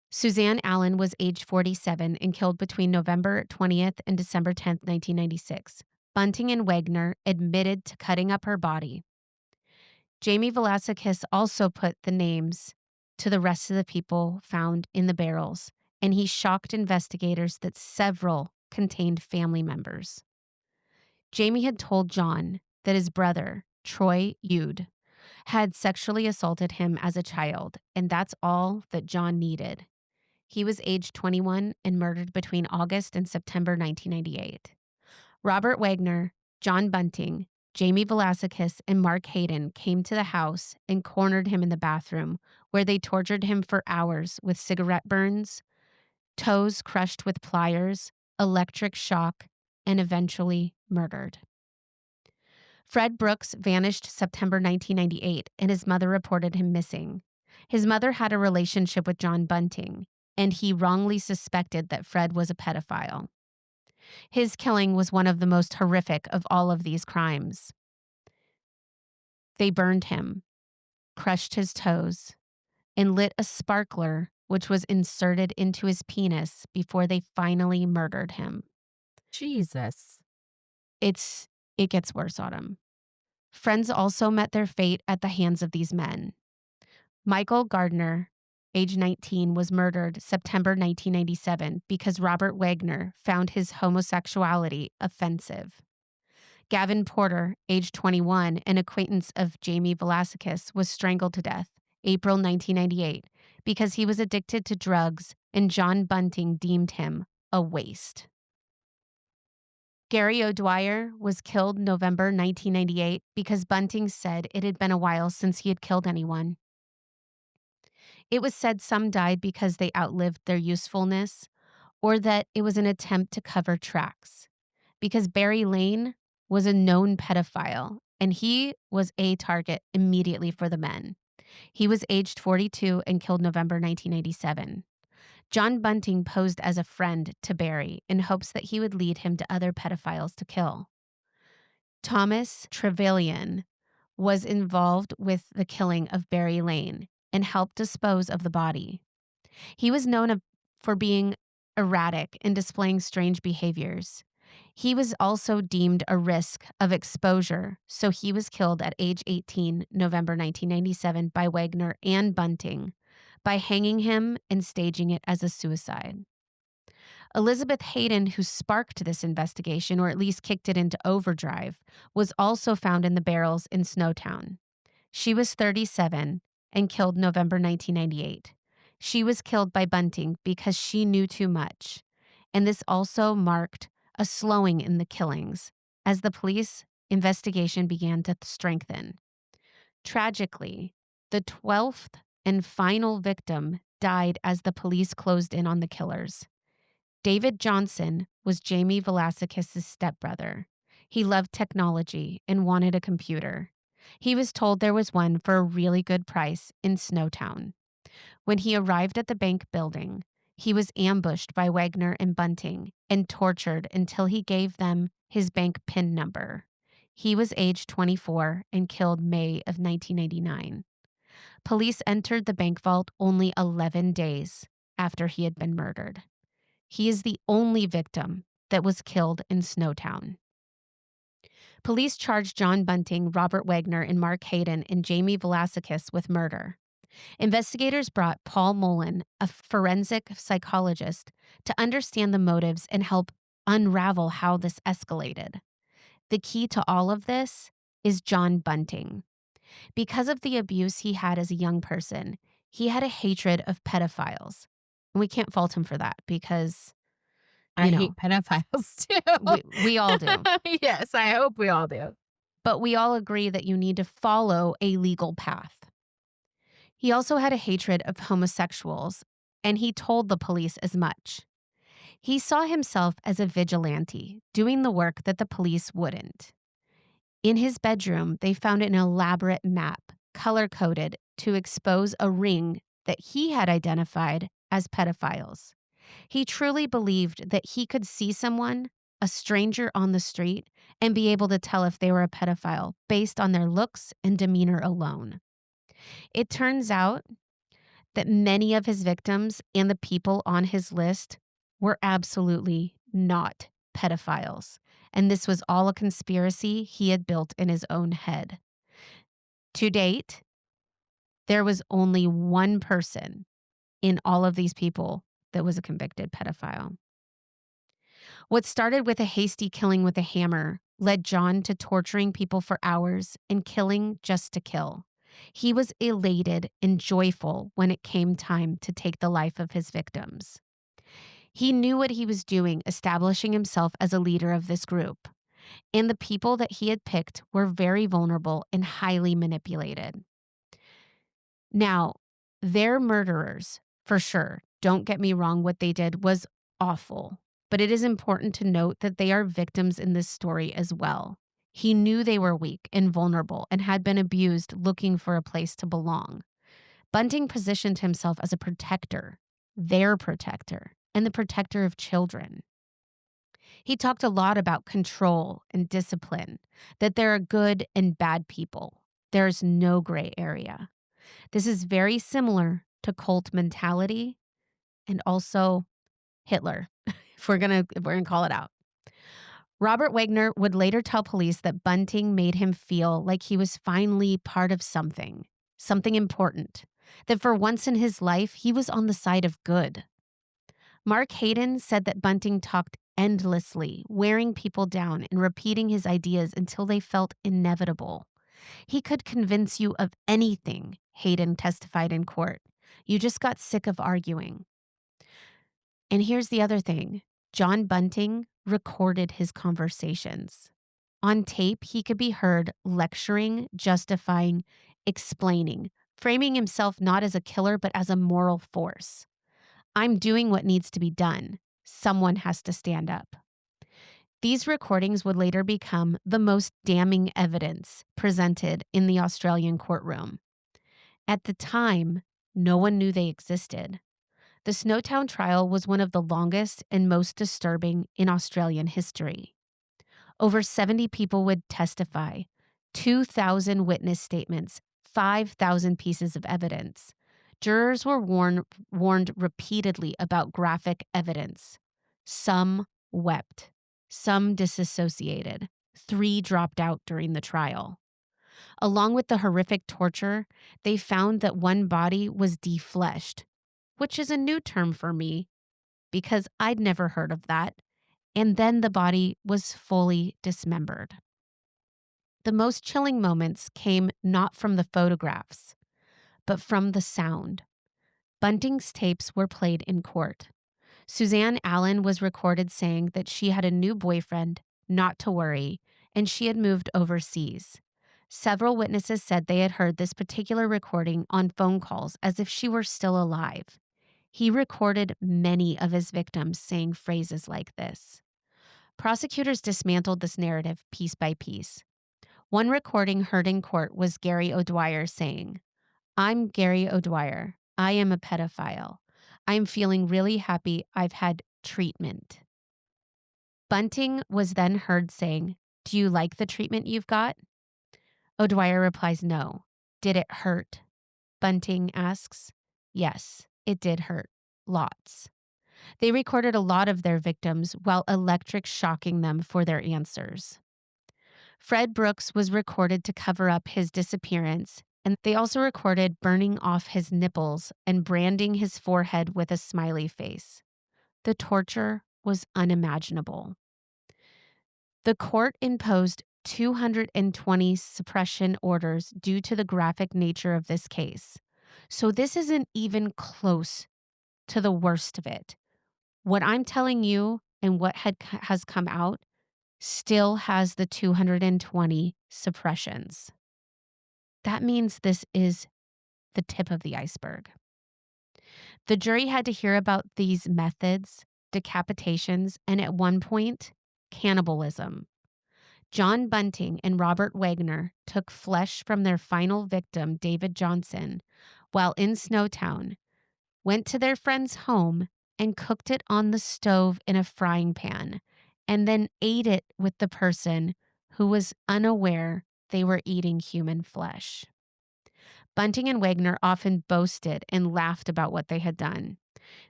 Suzanne Allen was age 47 and killed between November 20th and December 10th, 1996. Bunting and Wagner admitted to cutting up her body. Jamie Velasquez also put the names to the rest of the people found in the barrels, and he shocked investigators that several contained family members. Jamie had told John that his brother, Troy Eude, had sexually assaulted him as a child, and that's all that John needed. He was age 21 and murdered between August and September 1998. Robert Wagner, John Bunting, Jamie Velasquez, and Mark Hayden came to the house and cornered him in the bathroom, where they tortured him for hours with cigarette burns, toes crushed with pliers, electric shock, and eventually murdered. Fred Brooks vanished September 1998, and his mother reported him missing. His mother had a relationship with John Bunting, and he wrongly suspected that Fred was a pedophile. His killing was one of the most horrific of all of these crimes. They burned him, crushed his toes, and lit a sparkler which was inserted into his penis before they finally murdered him. Jesus. It gets worse, Autumn. Friends also met their fate at the hands of these men. Michael Gardner, age 19, was murdered September 1997 because Robert Wagner found his homosexuality offensive. Gavin Porter, age 21, an acquaintance of Jamie Velasquez, was strangled to death April 1998 because he was addicted to drugs and John Bunting deemed him a waste. Gary O'Dwyer was killed November 1998 because Bunting said it had been a while since he had killed anyone. It was said some died because they outlived their usefulness, or that it was an attempt to cover tracks. Because Barry Lane was a known pedophile, and he was a target immediately for the men. He was aged 42 and killed November 1987. John Bunting posed as a friend to Barry in hopes that he would lead him to other pedophiles to kill. Thomas Trevelyan was involved with the killing of Barry Lane and helped dispose of the body. He was known for being erratic and displaying strange behaviors. He was also deemed a risk of exposure, so he was killed at age 18, November 1997, by Wagner and Bunting, by hanging him and staging it as a suicide. Elizabeth Hayden, who sparked this investigation, or at least kicked it into overdrive, was also found in the barrels in Snowtown. She was 37 and killed November 1998. She was killed by Bunting because she knew too much, and this also marked a slowing in the killings as the police investigation began to strengthen. Tragically, the 12th and final victim died as the police closed in on the killers. David Johnson was Jamie Velasquez's stepbrother. He loved technology and wanted a computer. He was told there was one for a really good price in Snowtown. When he arrived at the bank building, he was ambushed by Wagner and Bunting and tortured until he gave them his bank PIN number. He was age 24 and killed May of 1989. Police entered the bank vault only 11 days after he had been murdered. He is the only victim that was killed in Snowtown. Police charged John Bunting, Robert Wagner, and Mark Hayden and Jamie Velasquez with murder. Investigators brought Paul Mullen, a forensic psychologist, to understand the motives and help unravel how this escalated. The key to all of this is John Bunting. Because of the abuse he had as a young person, he had a hatred of pedophiles. And we can't fault him for that because, I hate pedophiles too. we all do. Yes, I hope we all do. But we all agree that you need to follow a legal path. He also had a hatred of homosexuals, and he told the police as much. He saw himself as a vigilante, doing the work that the police wouldn't. In his bedroom, they found an elaborate map, color-coded, to expose a ring that he had identified as pedophiles. He truly believed that he could see someone, a stranger on the street, and be able to tell if they were a pedophile based on their looks and demeanor alone. It turns out that many of his victims and the people on his list were absolutely not pedophiles, and this was all a conspiracy he had built in his own head. To date, there was only one person in all of these people that was a convicted pedophile. What started with a hasty killing with a hammer led John to torturing people for hours and killing just to kill. He was elated and joyful when it came time to take the life of his victims. He knew what he was doing, establishing himself as a leader of this group. And the people that he had picked were very vulnerable and highly manipulated. Now, they're murderers, for sure. Don't get me wrong, what they did was awful. But it is important to note that they are victims in this story as well. He knew they were weak and vulnerable and had been abused looking for a place to belong. Bunting positioned himself as a protector, their protector, and the protector of children. He talked a lot about control and discipline, that there are good and bad people. There's no gray area. This is very similar to cult mentality and also Hitler, if we're gonna call it out. Robert Wagner would later tell police that Bunting made him feel like he was finally part of something important, that for once in his life, he was on the side of good. Mark Hayden said that Bunting talked endlessly, wearing people down and repeating his ideas until they felt inevitable. He could convince you of anything, Hayden testified in court. You just got sick of arguing. And here's the other thing. John Bunting recorded his conversations. On tape, he could be heard lecturing, justifying, explaining, framing himself not as a killer, but as a moral force. I'm doing what needs to be done. Someone has to stand up. These recordings would later become the most damning evidence presented in the Australian courtroom. At the time, no one knew they existed. The Snowtown trial was one of the longest and most disturbing in Australian history. Over 70 people would testify, 2,000 witness statements, 5,000 pieces of evidence. Jurors were warned repeatedly about graphic evidence. Some wept. Some disassociated. 3 dropped out during the trial. Along with the horrific torture, they found that one body was defleshed, which is a new term for me because I'd never heard of that. And then the body was fully dismembered. The most chilling moments came not from the photographs, but from the sound. Bunting's tapes were played in court. Suzanne Allen was recorded saying that she had a new boyfriend, not to worry, and she had moved overseas. Several witnesses said they had heard this particular recording on phone calls as if she were still alive. He recorded many of his victims saying phrases like this. Prosecutors dismantled this narrative piece by piece. One recording heard in court was Gary O'Dwyer saying, "I'm Gary O'Dwyer. I am a pedophile. I'm feeling really happy I've had treatment." Bunting was then heard saying, "Do you like the treatment you've got?" O'Dwyer replies, "No." "Did it hurt?" Bunting asks. "Yes, it did hurt. Lots." They recorded a lot of their victims while electric shocking them for their answers. Fred Brooks was recorded to cover up his disappearance, and they also recorded burning off his nipples and branding his forehead with a smiley face. The torture was unimaginable. The court imposed 220 suppression orders due to the graphic nature of this case. So this isn't even close to the worst of it. What I'm telling you and what has come out still has the 220 suppressions. That means this is the tip of the iceberg. The jury had to hear about these methods, decapitations, and at one point, cannibalism. John Bunting and Robert Wagner took flesh from their final victim, David Johnson, while in Snowtown, went to their friend's home and cooked it on the stove in a frying pan, and then ate it with the person who was unaware they were eating human flesh. Bunting and Wagner often boasted and laughed about what they had done.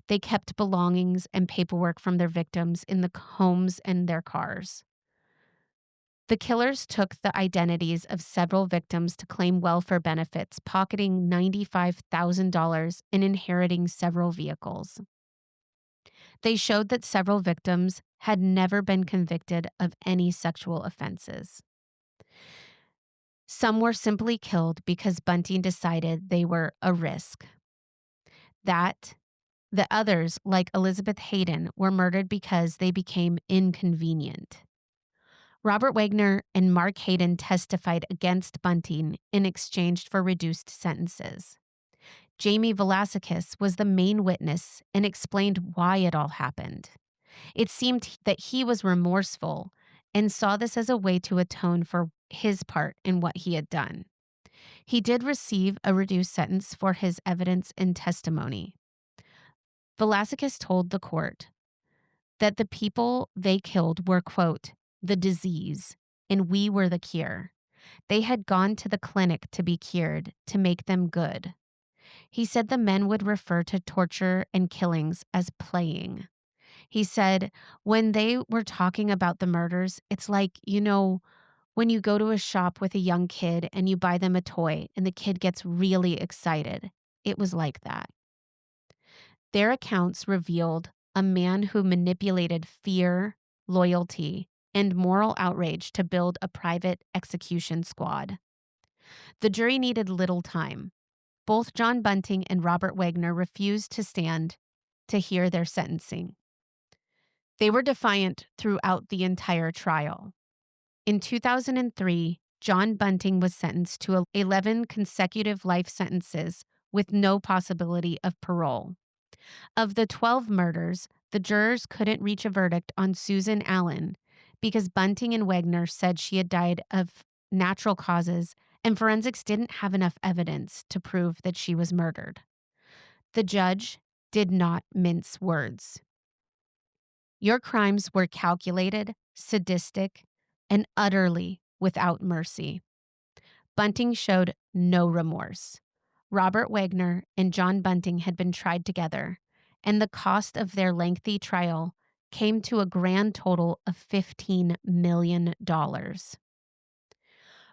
They kept belongings and paperwork from their victims in the homes and their cars. The killers took the identities of several victims to claim welfare benefits, pocketing $95,000 and inheriting several vehicles. They showed that several victims had never been convicted of any sexual offenses. Some were simply killed because Bunting decided they were a risk. The others, like Elizabeth Hayden, were murdered because they became inconvenient. Robert Wagner and Mark Hayden testified against Bunting in exchange for reduced sentences. Jamie Velasquez was the main witness and explained why it all happened. It seemed that he was remorseful and saw this as a way to atone for his part in what he had done. He did receive a reduced sentence for his evidence and testimony. Velasquez told the court that the people they killed were, quote, the disease, and we were the cure. They had gone to the clinic to be cured, to make them good. He said the men would refer to torture and killings as playing. He said when they were talking about the murders, it's like, when you go to a shop with a young kid and you buy them a toy and the kid gets really excited. It was like that. Their accounts revealed a man who manipulated fear, loyalty, and moral outrage to build a private execution squad. The jury needed little time. Both John Bunting and Robert Wagner refused to stand to hear their sentencing. They were defiant throughout the entire trial. In 2003, John Bunting was sentenced to 11 consecutive life sentences with no possibility of parole. Of the 12 murders, the jurors couldn't reach a verdict on Susan Allen because Bunting and Wagner said she had died of natural causes and forensics didn't have enough evidence to prove that she was murdered. The judge did not mince words. Your crimes were calculated, sadistic, and utterly without mercy. Bunting showed no remorse. Robert Wagner and John Bunting had been tried together, and the cost of their lengthy trial came to a grand total of $15 million.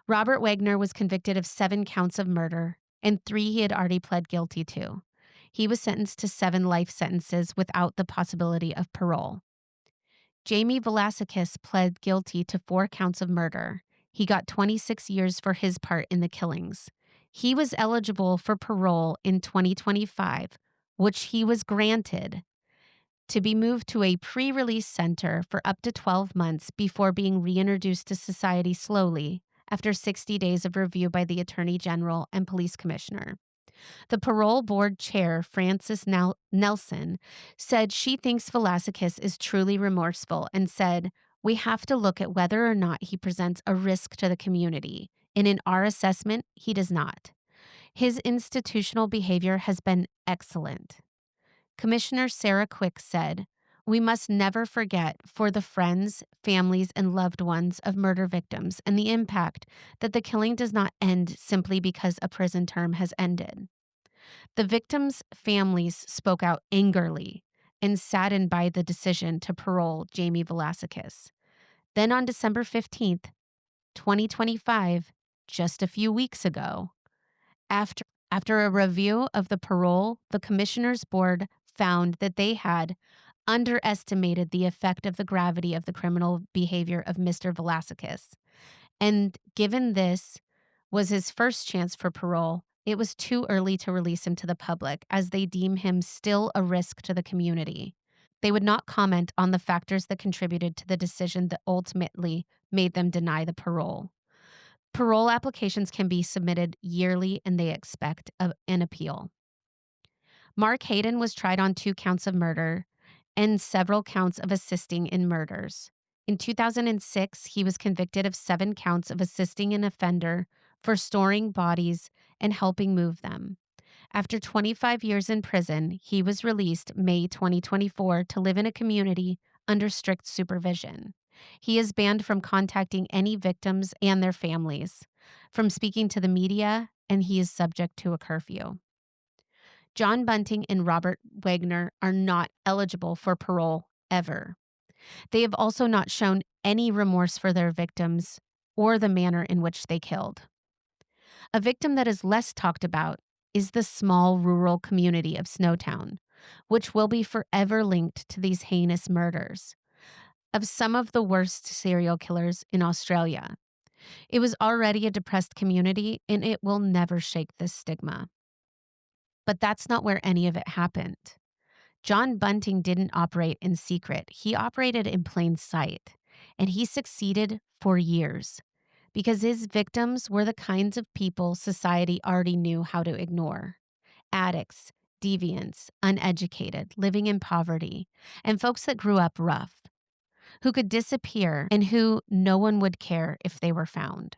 Robert Wagner was convicted of 7 counts of murder, and 3 he had already pled guilty to. He was sentenced to 7 life sentences without the possibility of parole. Jamie Velasquez pled guilty to 4 counts of murder. He got 26 years for his part in the killings. He was eligible for parole in 2025, which he was granted, to be moved to a pre-release center for up to 12 months before being reintroduced to society slowly after 60 days of review by the Attorney General and Police Commissioner. The parole board chair, Frances Nelson, said she thinks Velasquez is truly remorseful and said, "We have to look at whether or not he presents a risk to the community. And in our assessment, he does not. His institutional behavior has been excellent." Commissioner Sarah Quick said, "We must never forget for the friends, families, and loved ones of murder victims and the impact that the killing does not end simply because a prison term has ended." The victims' families spoke out angrily and saddened by the decision to parole Jamie Velasquez. Then on December 15th, 2025, just a few weeks ago, after a review of the parole, the commissioner's board found that they had underestimated the effect of the gravity of the criminal behavior of Mr. Velasquez. And given this was his first chance for parole, it was too early to release him to the public as they deem him still a risk to the community. They would not comment on the factors that contributed to the decision that ultimately made them deny the parole. Parole applications can be submitted yearly and they expect an appeal. Mark Hayden was tried on 2 counts of murder and several counts of assisting in murders. In 2006, he was convicted of 7 counts of assisting an offender for storing bodies and helping move them. After 25 years in prison, he was released May 2024 to live in a community under strict supervision. He is banned from contacting any victims and their families, from speaking to the media, and he is subject to a curfew. John Bunting and Robert Wagner are not eligible for parole ever. They have also not shown any remorse for their victims or the manner in which they killed. A victim that is less talked about is the small rural community of Snowtown, which will be forever linked to these heinous murders of some of the worst serial killers in Australia. It was already a depressed community, and it will never shake this stigma. But that's not where any of it happened. John Bunting didn't operate in secret. He operated in plain sight, and he succeeded for years because his victims were the kinds of people society already knew how to ignore. Addicts, deviants, uneducated, living in poverty, and folks that grew up rough, who could disappear and who no one would care if they were found.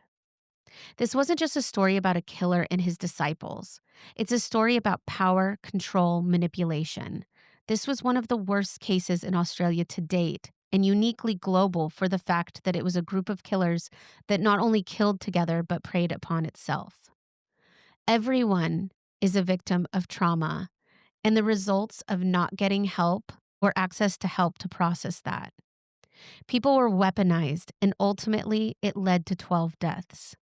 This wasn't just a story about a killer and his disciples. It's a story about power, control, manipulation. This was one of the worst cases in Australia to date, and uniquely global for the fact that it was a group of killers that not only killed together but preyed upon itself. Everyone is a victim of trauma and the results of not getting help or access to help to process that. People were weaponized, and ultimately, it led to 12 deaths.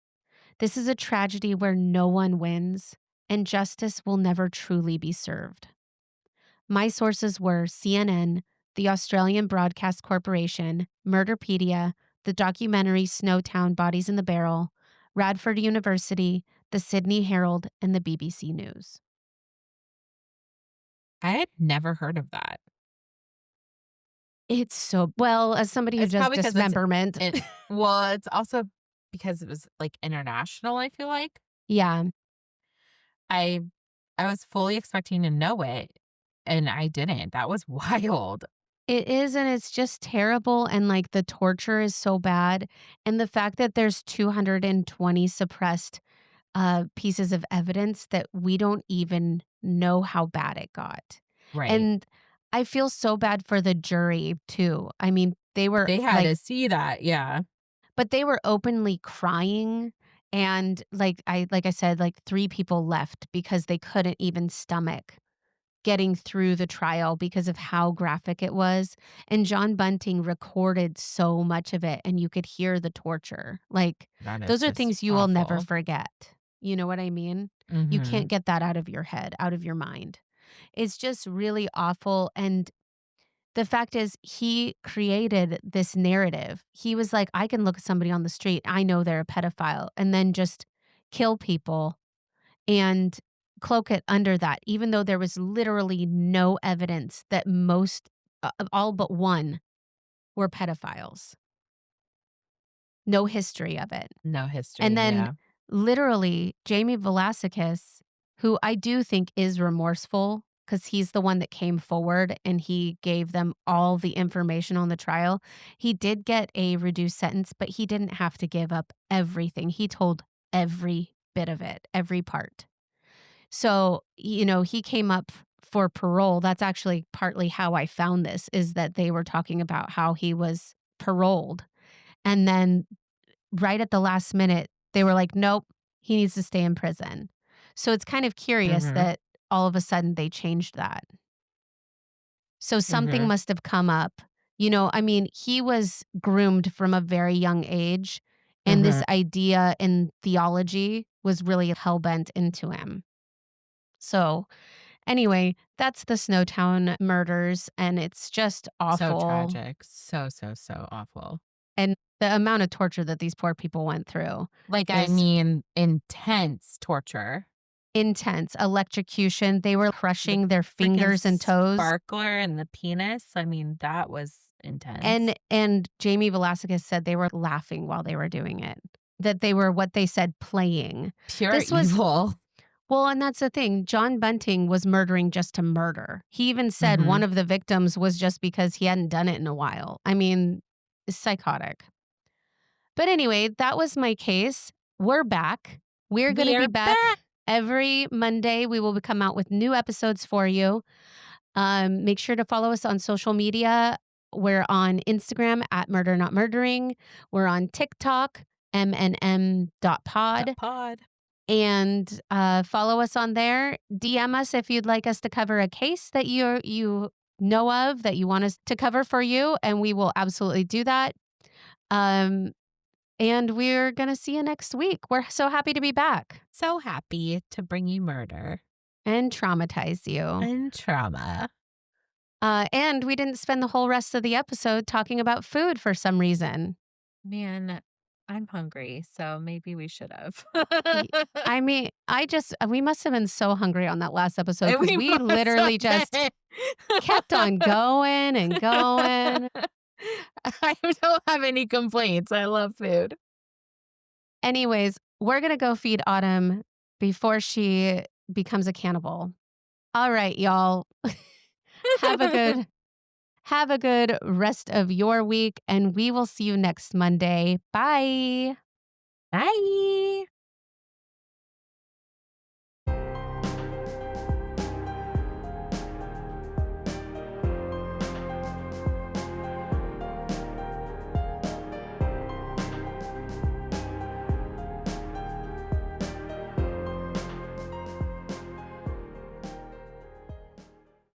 This is a tragedy where no one wins, and justice will never truly be served. My sources were CNN, the Australian Broadcast Corporation, Murderpedia, the documentary Snowtown Bodies in the Barrel, Radford University, the Sydney Herald, and the BBC News. I had never heard of that. It's so well, as somebody who It's does probably 'cause dismemberment. well, it's also because it was, like, international, I feel like. Yeah. I I was fully expecting to know it, and I didn't. That was wild. It is, and it's just terrible, and, like, the torture is so bad, and the fact that there's 220 suppressed, pieces of evidence that we don't even know how bad it got. Right. And I feel so bad for the jury, too. I mean, they were, They had like to see that, yeah. but they were openly crying, and, like I said, like, 3 people left because they couldn't even stomach getting through the trial because of how graphic it was, and John Bunting recorded so much of it, and you could hear the torture. Like, That is those are just things you will never awful. forget. You know what I mean? You Mhm. can't get that out of your head, out of your mind. It's just really awful, and the fact is he created this narrative. He was like, "I can look at somebody on the street, I know they're a pedophile," and then just kill people and cloak it under that, even though there was literally no evidence that most all but one were pedophiles. No history of it. No And history, then yeah. literally Jamie Velasquez, who I do think is remorseful because he's the one that came forward and he gave them all the information on the trial. He did get a reduced sentence, but he didn't have to give up everything. He told every bit of it, every part. So, he came up for parole. That's actually partly how I found this, is that they were talking about how he was paroled. And then right at the last minute, they were like, nope, he needs to stay in prison. So it's kind of curious Mhm. that all of a sudden they changed that. So something Mhm. must have come up. I mean, he was groomed from a very young age, and this Mhm. idea and theology was really hell bent into him. So anyway, that's the Snowtown murders, and it's just So awful, tragic. So, so, so awful. and the amount of torture that these poor people went through Like, I is mean, intense torture. intense. Electrocution, they were The crushing their freaking fingers and toes, sparkler and the penis, I mean, that was intense. and Jamie Velasquez said they were laughing while they were doing it, that they were, what they said, playing. Pure This was evil. Well, and that's the thing, John Bunting was murdering just to murder. He even said one Mhm. of the victims was just because he hadn't done it in a while. I mean, it's psychotic. But anyway, that was my case. We're back. We're going to We be are back back. every Monday. We will come out with new episodes for you. Make sure to follow us on social media. We're on Instagram at Murder Not Murdering. We're on TikTok, The mnm.pod. pod. And follow us on there. DM us if you'd like us to cover a case that you know of that you want us to cover for you, and we will absolutely do that. Um, and we're gonna see you next week. We're so happy to be back So happy to bring you murder and traumatize you. and trauma. And we didn't spend the whole rest of the episode talking about food for some reason. Man, I'm hungry, so maybe we should have. Y- I mean, we must have been so hungry on that last episode because We we must have literally just been. kept on going and going. I don't have any complaints. I love food. Anyways, we're gonna go feed Autumn before she becomes a cannibal. All right, y'all. have a good have a good rest of your week, and we will see you next Monday. Bye. Bye.